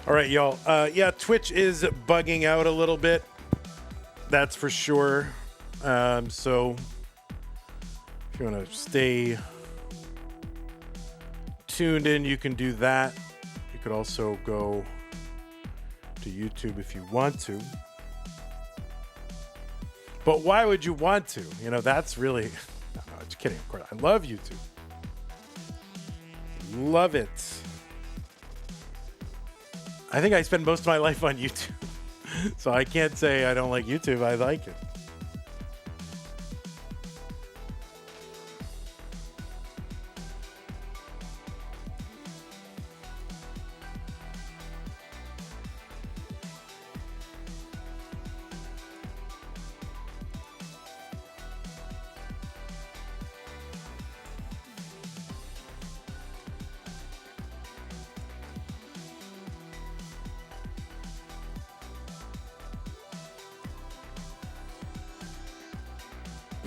All right, y'all. Yeah, Twitch is bugging out a little bit. That's for sure. So if you want to stay tuned in, you can do that. You could also go to YouTube if you want to. But why would you want to? You know, that's really... No, just kidding, of course. I love YouTube. Love it. I think I spend most of my life on YouTube. So I can't say I don't like YouTube. I like it.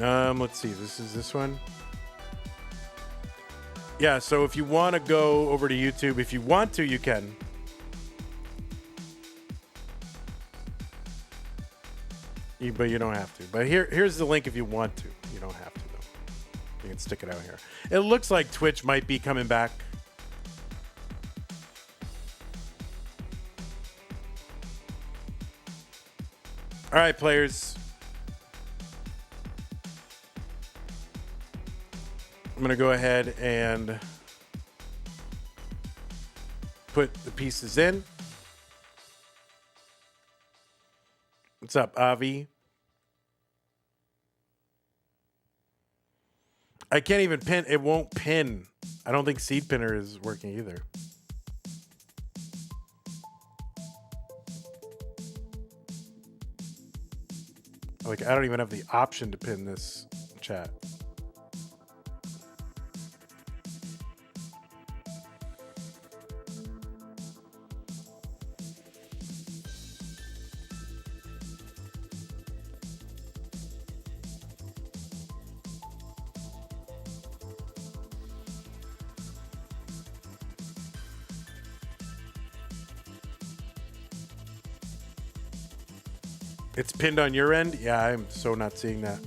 Let's see. This is this one. Yeah, so if you want to go over to YouTube, if you want to, you can. But you don't have to. But here's the link if you want to. You don't have to, though. You can stick it out here. It looks like Twitch might be coming back. All right, players. I'm going to go ahead and put the pieces in. What's up, Avi? I can't even pin. It won't pin. I don't think Seed Pinner is working either. Like, I don't even have the option to pin this chat. It's pinned on your end? Yeah, I'm so not seeing that.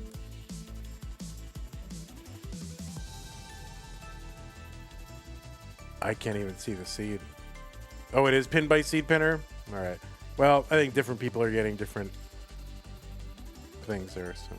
I can't even see the seed. Oh, it is pinned by Seed Pinner? All right. Well, I think different people are getting different things there. So.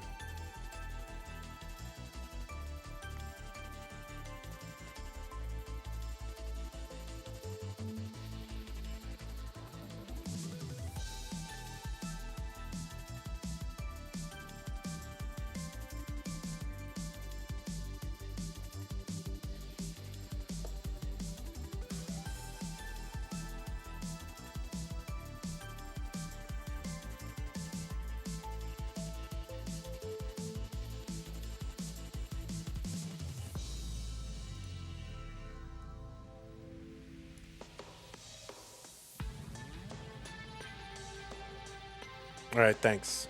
All right, thanks.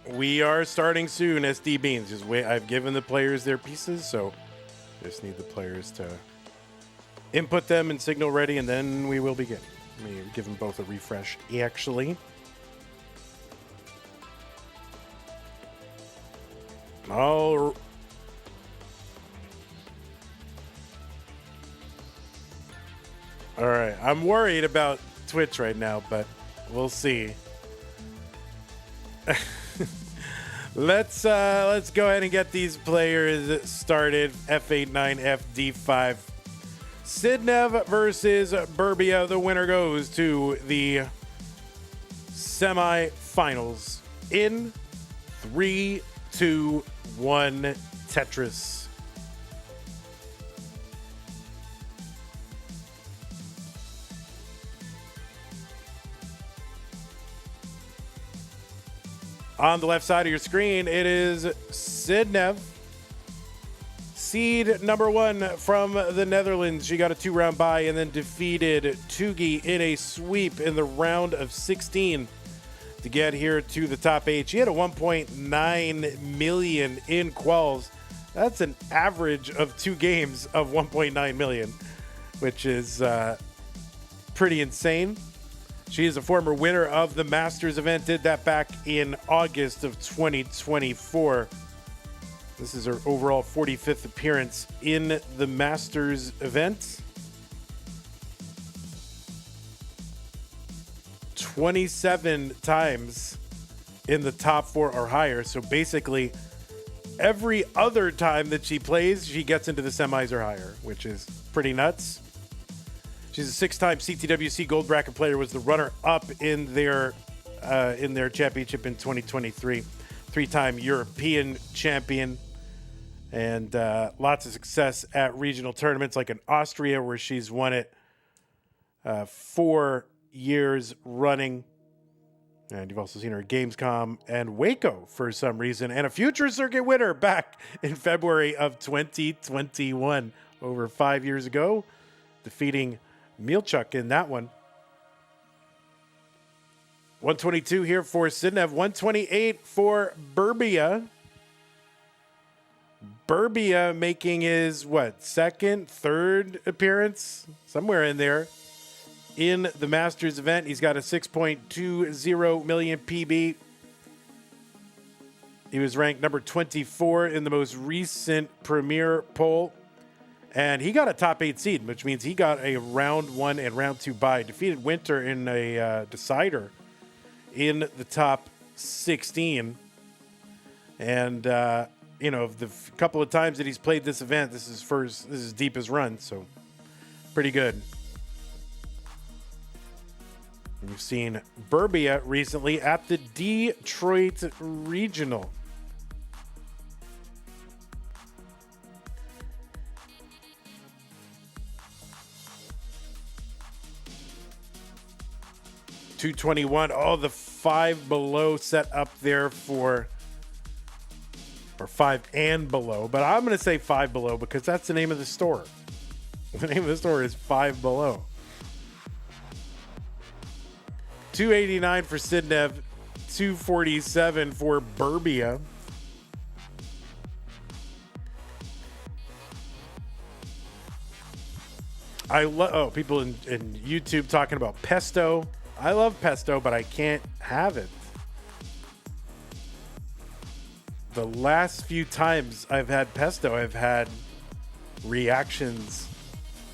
We are starting soon, SD Beans. Just wait. I've given the players their pieces, so just need the players to input them and signal ready, and then we will begin. Let me give them both a refresh, actually. All right. I'm worried about Twitch right now, but we'll see. Let's go ahead and get these players started. F89, FD5. Sidnev versus Birbia. The winner goes to the semifinals in 3, 2, 1 Tetris. On the left side of your screen, it is Sidnev, seed number 1 from the Netherlands. She got a 2-round bye and then defeated Tugi in a sweep in the round of 16 to get here to the top 8. She had a 1.9 million in quals. That's an average of 2 games of 1.9 million, which is pretty insane. She is a former winner of the Masters event, did that back in August of 2024. This is her overall 45th appearance in the Masters event. 27 times in the top 4 or higher. So basically, every other time that she plays, she gets into the semis or higher, which is pretty nuts. She's a 6-time CTWC Gold Bracket player, was the runner-up in their championship in 2023. 3-time European champion, and lots of success at regional tournaments like in Austria, where she's won it 4 years running. And you've also seen her at Gamescom and Waco for some reason, and a future circuit winner back in February of 2021, over 5 years ago. defeating Milchuk in that one. 122 here for Sidnev. 128 for Birbia. Birbia making his, second, third appearance? Somewhere in there. In the Masters event. He's got a 6.20 million PB. He was ranked number 24 in the most recent Premier poll. And he got a top 8 seed, which means he got a round 1 and round 2 bye. Defeated Winter in a decider in the top 16. And, the couple of times that he's played this event, this is his deepest run. So pretty good. We've seen Birbia recently at the Detroit Regional. $221. Oh, the 5 below set up there or 5 and below. But I'm going to say 5 below because that's the name of the store. The name of the store is 5 below. $289 for Sidnev. $247 for Birbia. I love people in YouTube talking about pesto. I love pesto, but I can't have it. The last few times I've had pesto, I've had reactions,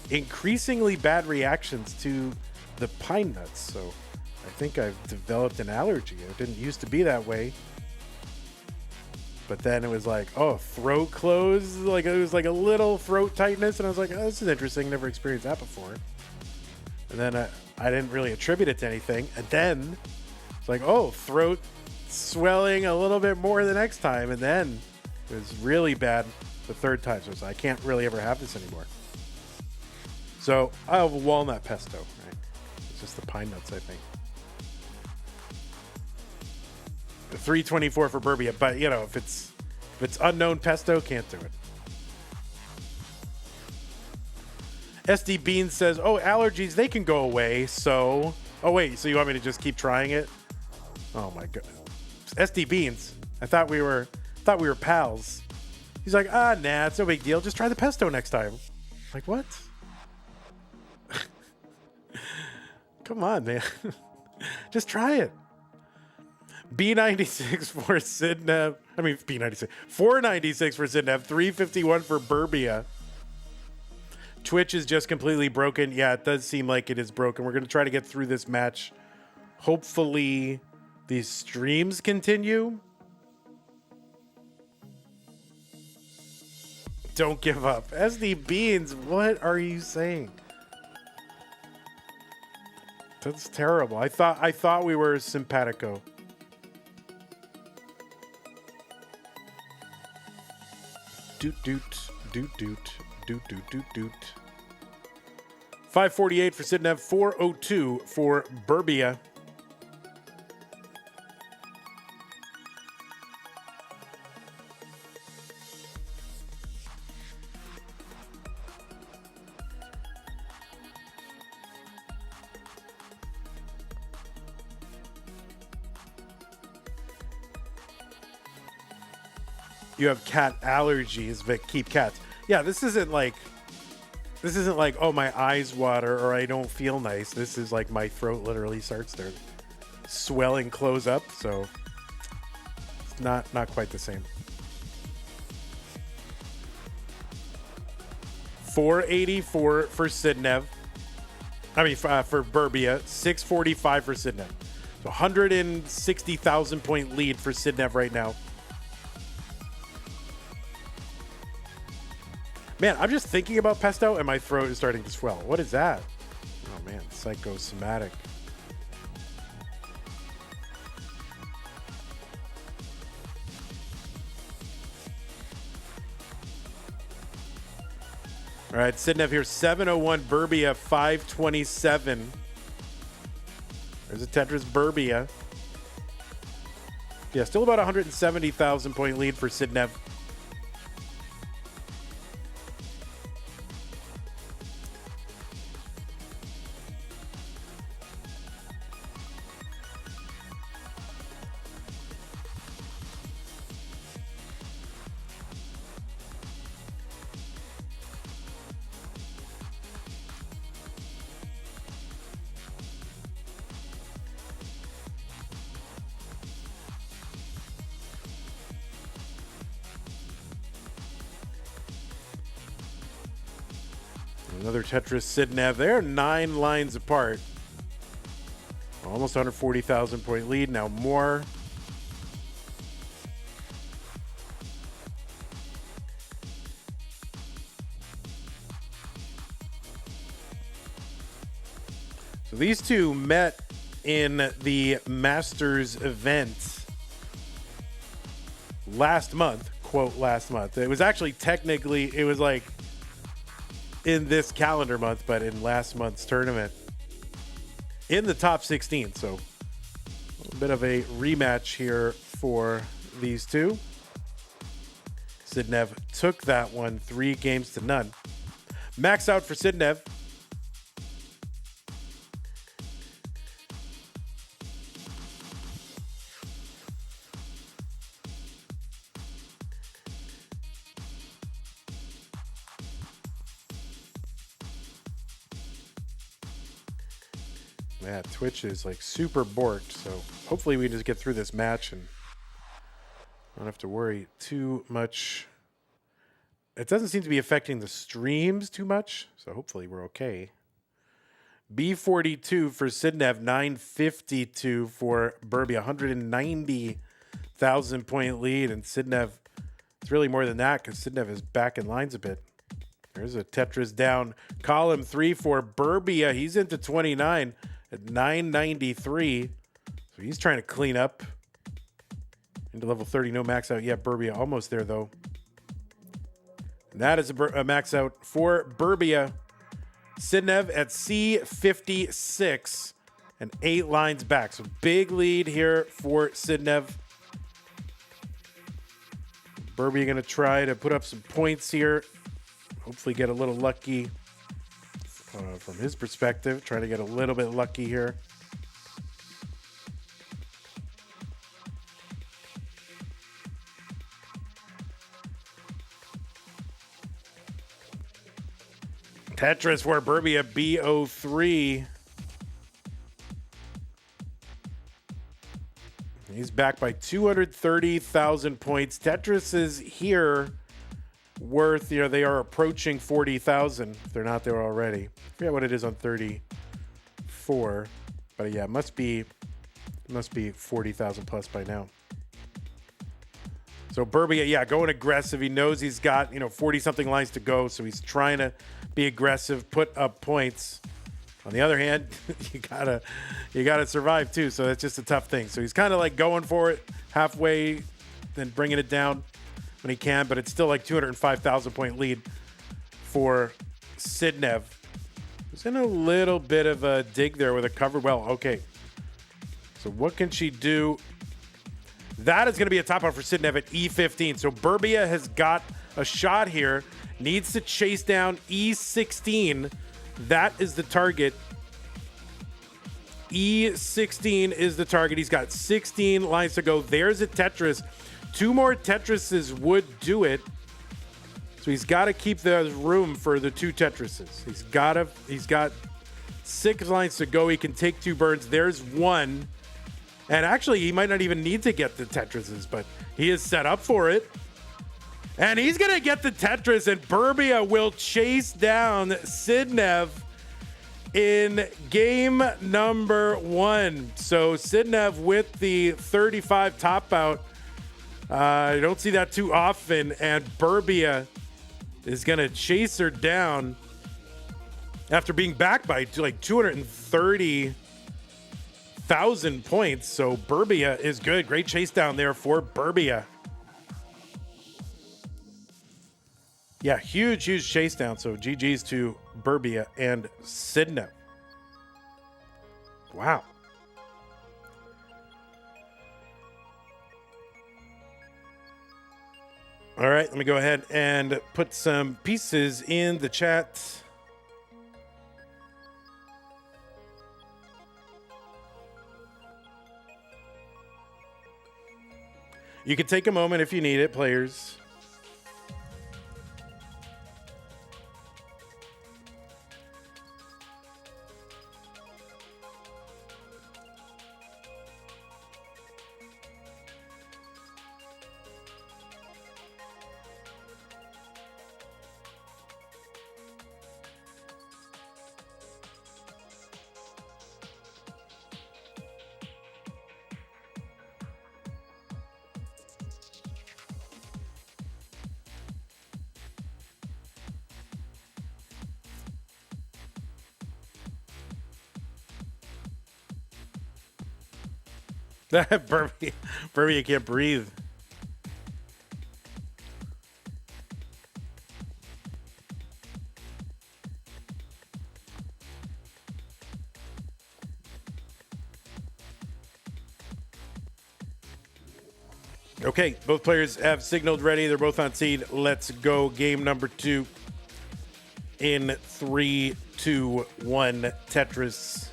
increasingly bad reactions to the pine nuts. So I think I've developed an allergy. It didn't used to be that way. But then it was like, throat close. Like it was like a little throat tightness. And I was like, this is interesting. Never experienced that before. And then I didn't really attribute it to anything. And then it's like, throat swelling a little bit more the next time. And then it was really bad the third time. So I can't really ever have this anymore. So I have walnut pesto, right? It's just the pine nuts, I think. $324 for Birbia. But, if it's unknown pesto, can't do it. SD Bean says, allergies, they can go away. So, so you want me to just keep trying it? Oh my God. SD Beans. I thought we were pals. He's like, nah, it's no big deal. Just try the pesto next time. Like, what? Come on, man. Just try it. B96 for Sidnev. B96. 496 for Sidnev. 351 for Birbia. Twitch is just completely broken. Yeah, it does seem like it is broken. We're going to try to get through this match. Hopefully, these streams continue. Don't give up. SD Beans, what are you saying? That's terrible. I thought we were simpatico. Doot doot doot doot doot doot doot doot. 548 for Sidnev. 402 for Birbia. You have cat allergies, but keep cats. Yeah, this isn't like, my eyes water or I don't feel nice. This is like my throat literally starts to swell and close up. So it's not quite the same. 484 for Sidnev. For Birbia. 645 for Sidnev. So 160,000 point lead for Sidnev right now. Man, I'm just thinking about pesto and my throat is starting to swell. What is that? Oh man, psychosomatic. All right, Sidnev here, 701, Birbia, 527. There's a Tetris Birbia. Yeah, still about 170,000 point lead for Sidnev. Another Tetris Sidnev. They're 9 lines apart. Almost 140,000 point lead. Now more. So these two met in the Masters event last month, quote last month. It was actually technically, it was like in this calendar month, but in last month's tournament in the top 16. So a little bit of a rematch here for these two. Sidnev took that one 3-0. Max out for Sidnev. Yeah, Twitch is like super borked, so hopefully we just get through this match and don't have to worry too much. It doesn't seem to be affecting the streams too much, so hopefully we're okay. B42 for Sidnev, 952 for Birbia, 190,000 point lead, and Sidnev, it's really more than that because Sidnev is back in lines a bit. There's a Tetris down. Column 3 for Birbia. He's into 29 at 993. So he's trying to clean up into level 30. No max out yet. Birbia almost there, though. And that is a max out for Birbia. Sidnev at C56 and 8 lines back. So big lead here for Sidnev. Birbia going to try to put up some points here. Hopefully get a little lucky from his perspective. Trying to get a little bit lucky here. Tetris for Birbia, B03. He's back by 230,000 points. Tetris is here worth, they are approaching 40,000 if they're not there already. I forget what it is on 34, but yeah, it must be 40,000 plus by now. So Birbia, yeah, going aggressive. He knows he's got 40 something lines to go, so he's trying to be aggressive, put up points. On the other hand, you gotta survive too, so that's just a tough thing. So he's kind of like going for it halfway, then bringing it down when he can, but it's still like 205,000 point lead for Sidnev. He's in a little bit of a dig there with a cover. Well, okay. So what can she do? That is going to be a top out for Sidnev at E15. So Birbia has got a shot here. Needs to chase down E16. That is the target. E16 is the target. He's got 16 lines to go. There's a Tetris. 2 more Tetrises would do it. So he's got to keep the room for the 2 Tetrises. He's got 6 lines to go. He can take 2 burns. There's 1. And actually, he might not even need to get the Tetrises, but he is set up for it. And he's going to get the Tetris, and Birbia will chase down Sidnev in game number 1. So Sidnev with the 35 top out. I don't see that too often, and Birbia is going to chase her down after being back by like 230,000 points. So Birbia is good. Great chase down there for Birbia. Yeah, huge chase down. So GG's to Birbia and Sidnev. Wow. All right, let me go ahead and put some pieces in the chat. You can take a moment if you need it, players. Birbia can't breathe. Okay, both players have signaled ready. They're both on seed. Let's go. Game number 2 in 3, 2, 1. Tetris.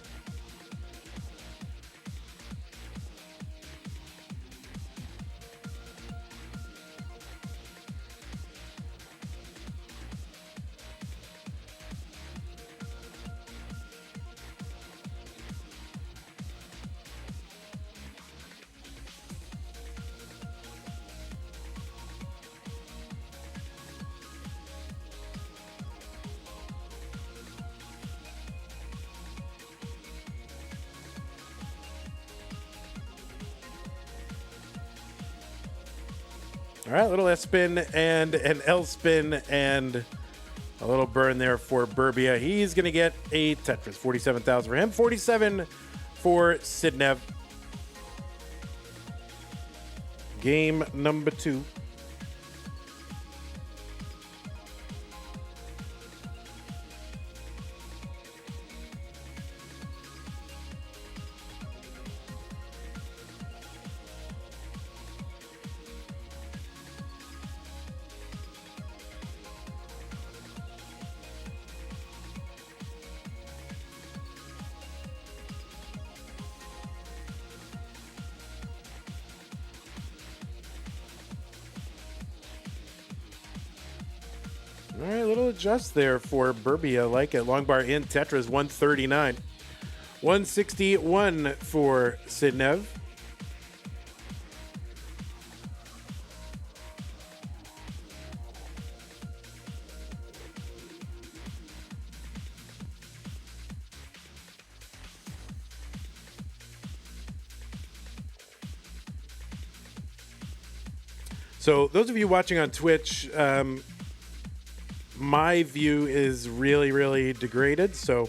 All right, a little S spin and an L spin and a little burn there for Birbia. He's going to get a Tetris. 47,000 for him, 47 for Sidnev. Game number 2. All right, a little adjust there for Birbia. I like it. Long bar in Tetris, 139. 161 for Sidnev. So those of you watching on Twitch, my view is really, really degraded. So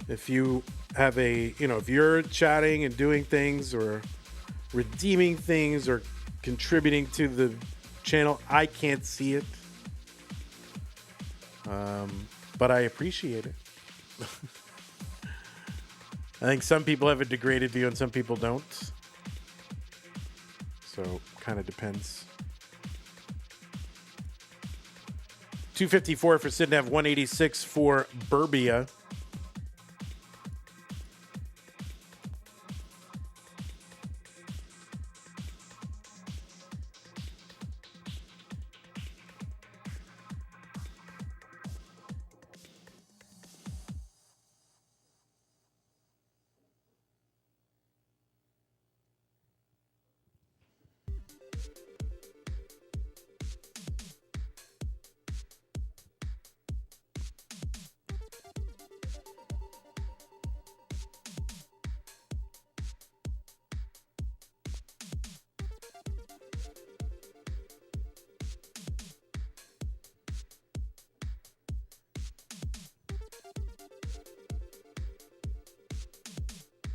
if you have if you're chatting and doing things or redeeming things or contributing to the channel, I can't see it. But I appreciate it. I think some people have a degraded view and some people don't. So kind of depends. 254 for Sidnev, 186 for Birbia.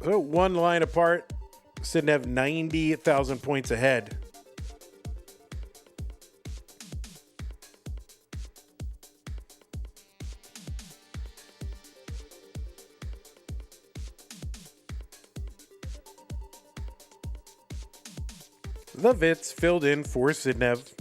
So one line apart, Sidnev 90,000 points ahead. The Vits filled in for Sidnev.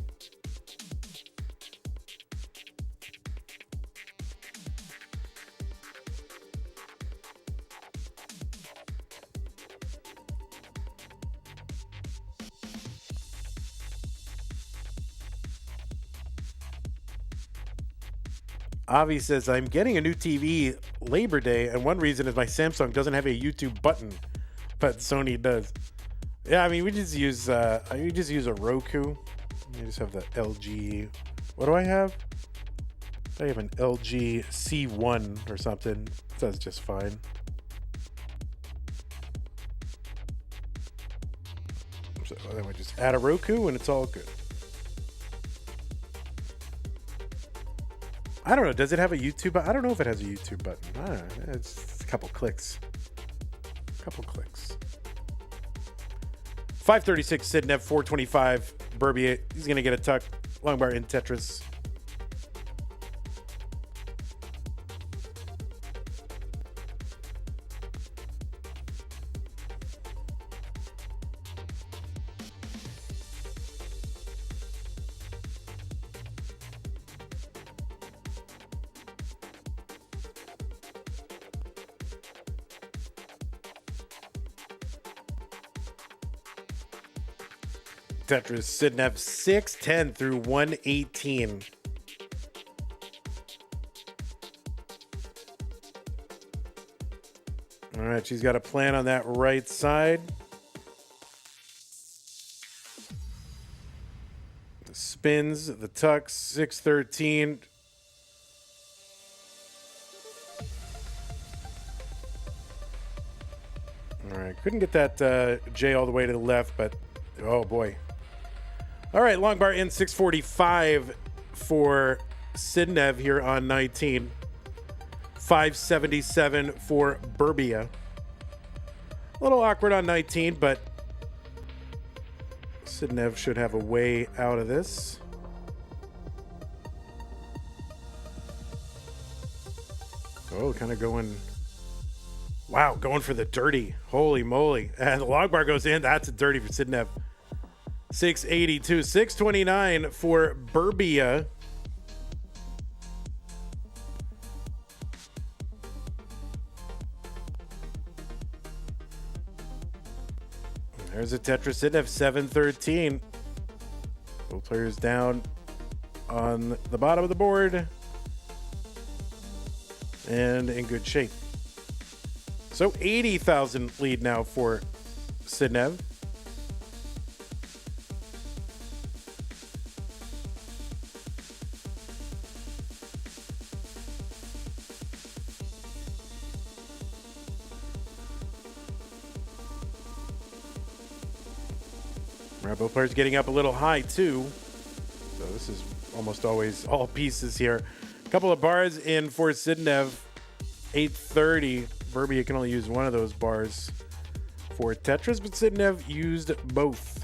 Avi says, I'm getting a new TV Labor Day, and one reason is my Samsung doesn't have a YouTube button, but Sony does. Yeah, I mean, we just use a Roku. I just have the LG. What do I have? I have an LG C1 or something. That's just fine. So then we just add a Roku, and it's all good. I don't know. Does it have a YouTube button? I don't know if it has a YouTube button. I don't know. It's a couple clicks. 536 Sidnev, 425 Birbia. He's going to get a tuck. Long bar in Tetris. Tetris, Sidnev, 610 through 118. All right, she's got a plan on that right side. The spins, the tucks, 613. All right, couldn't get that J all the way to the left, but oh boy. All right, long bar in 645 for Sidnev here on 19. 577 for Birbia. A little awkward on 19, but Sidnev should have a way out of this. Oh, kind of going, wow, going for the dirty. Holy moly. And the long bar goes in. That's a dirty for Sidnev. 682, 629 for Birbia. There's a Tetris Sidnev, 713. Both players down on the bottom of the board and in good shape. So 80,000 lead now for Sidnev. Both players getting up a little high too. So this is almost always all pieces here. A couple of bars in for Sidnev. 830. Birbia can only use one of those bars for Tetris, but Sidnev used both.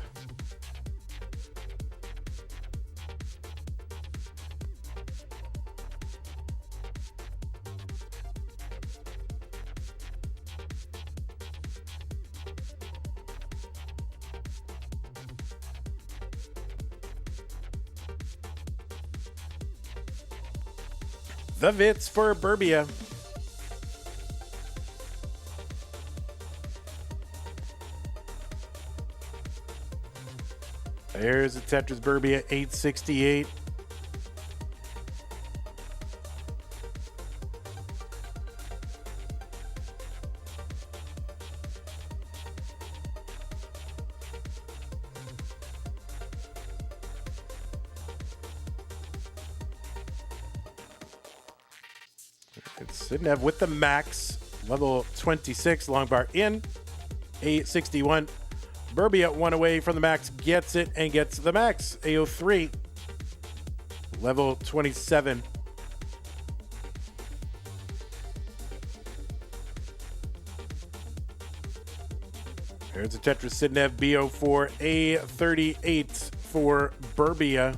The Vits for Birbia. There's a Tetris Birbia, 868. It's Sidnev with the max, level 26, long bar in, 861. Birbia one away from the max, gets it and gets the max, A03, level 27. There's a Tetris Sidnev, B04, A38 for Birbia.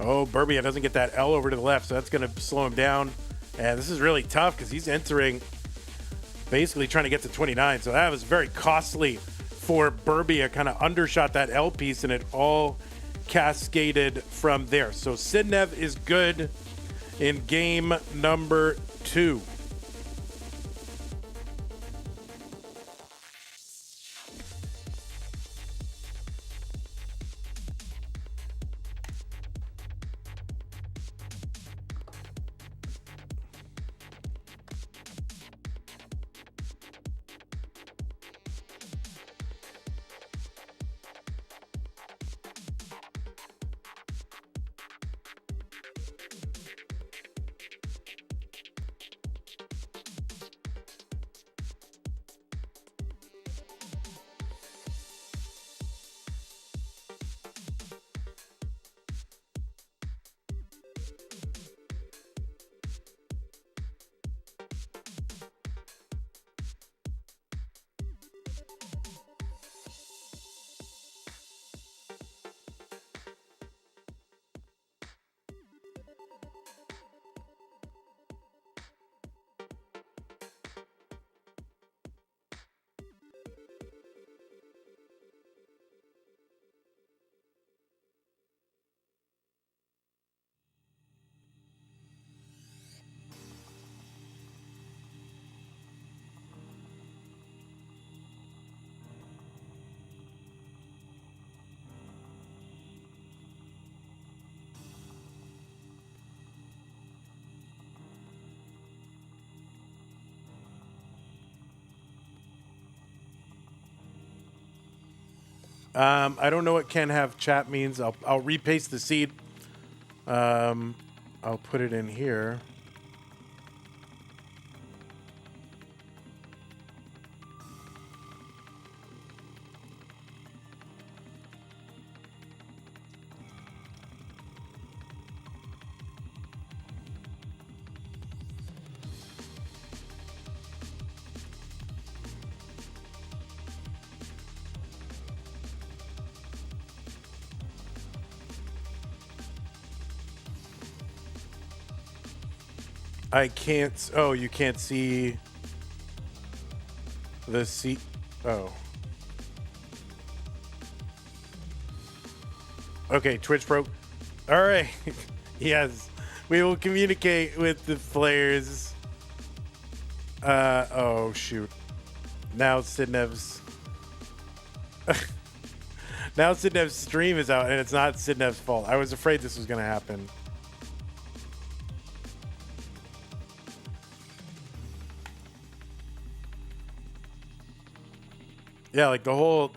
Oh, Birbia doesn't get that L over to the left, so that's going to slow him down. And this is really tough because he's entering, basically trying to get to 29. So that was very costly for Birbia. Kind of undershot that L piece, and it all cascaded from there. So Sidnev is good in game number 2. I don't know what can have chat means. I'll repaste the seed. I'll put it in here. I can't. Oh, you can't see the seat. Oh. Okay, Twitch broke. All right. Yes, we will communicate with the players. Oh shoot. Now Sidnev's. Now Sidnev's stream is out, and it's not Sidnev's fault. I was afraid this was gonna happen. Yeah, like the whole.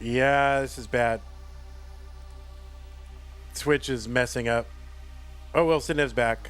Yeah, this is bad. Twitch is messing up. Oh, well, Sidnev's back.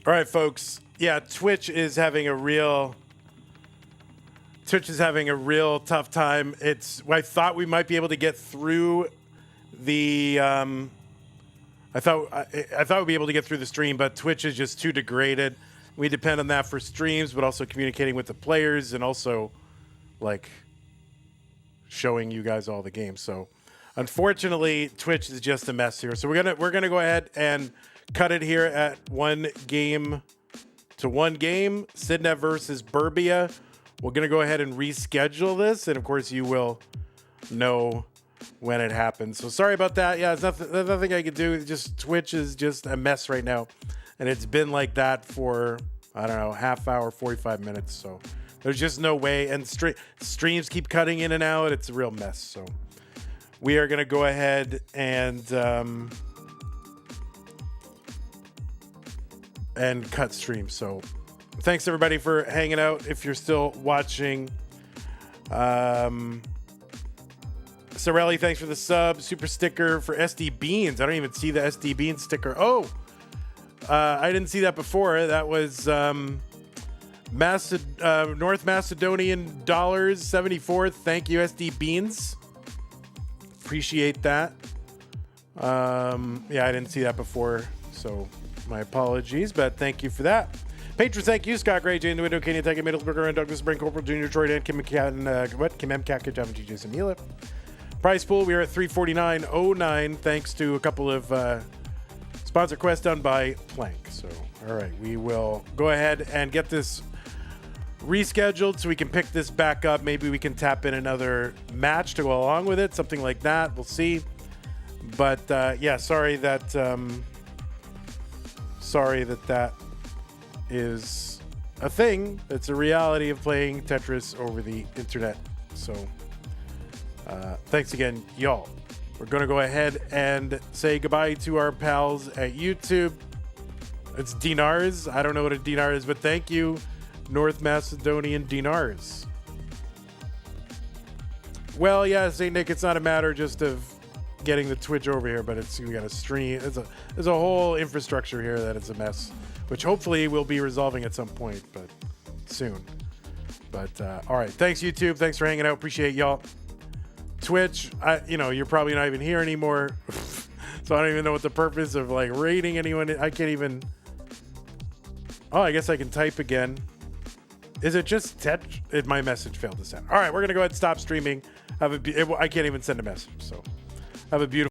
All right, folks. Yeah, Twitch is having a real tough time. I thought we might be able to get through the I thought we'd be able to get through the stream, but Twitch is just too degraded. We depend on that for streams, but also communicating with the players and also like showing you guys all the games. So unfortunately, Twitch is just a mess here. So we're gonna go ahead and cut it here at 1 game to 1 game. Sidnev versus Birbia. We're gonna go ahead and reschedule this, and of course you will know when it happens. So sorry about that. Yeah, there's nothing I can do. Just Twitch is just a mess right now. And it's been like that for, I don't know, half hour, 45 minutes. So there's just no way. And streams keep cutting in and out. It's a real mess. So we are going to go ahead and cut stream. So thanks everybody for hanging out. If you're still watching, Sorelli, thanks for the sub. Super sticker for SD Beans. I don't even see the SD Beans sticker. Oh, I didn't see that before. That was North Macedonian dollars 74. Thank you, SD Beans. Appreciate that. Yeah, I didn't see that before, so my apologies, but thank you for that. Patrons, thank you. Scott Gray, Jane the Window, Kenny Tech, Middlesbrough, and Douglas Brain, Corporal Jr., Troy Dan, Kim McCann, Kim M. Katka, Java G. Jason Neela. Price pool, we are at 349.09 thanks to a couple of sponsor quests done by Plank. So, all right, we will go ahead and get this rescheduled so we can pick this back up. Maybe we can tap in another match to go along with it, something like that. We'll see. But yeah, sorry that is a thing. It's a reality of playing Tetris over the internet. So thanks again, y'all. We're going to go ahead and say goodbye to our pals at YouTube. It's dinars. I don't know what a dinar is, but thank you, North Macedonian dinars. Well, yeah, St. Nick, it's not a matter just of getting the Twitch over here, but we got a stream. There's a whole infrastructure here that is a mess, which hopefully we'll be resolving at some point, but soon. But all right, thanks YouTube. Thanks for hanging out. Appreciate y'all. Twitch, you're probably not even here anymore, so I don't even know what the purpose of like rating anyone. I can't even. Oh, I guess I can type again. Is it just my message failed to send? All right, we're gonna go ahead and stop streaming. I can't even send a message. So have a beautiful.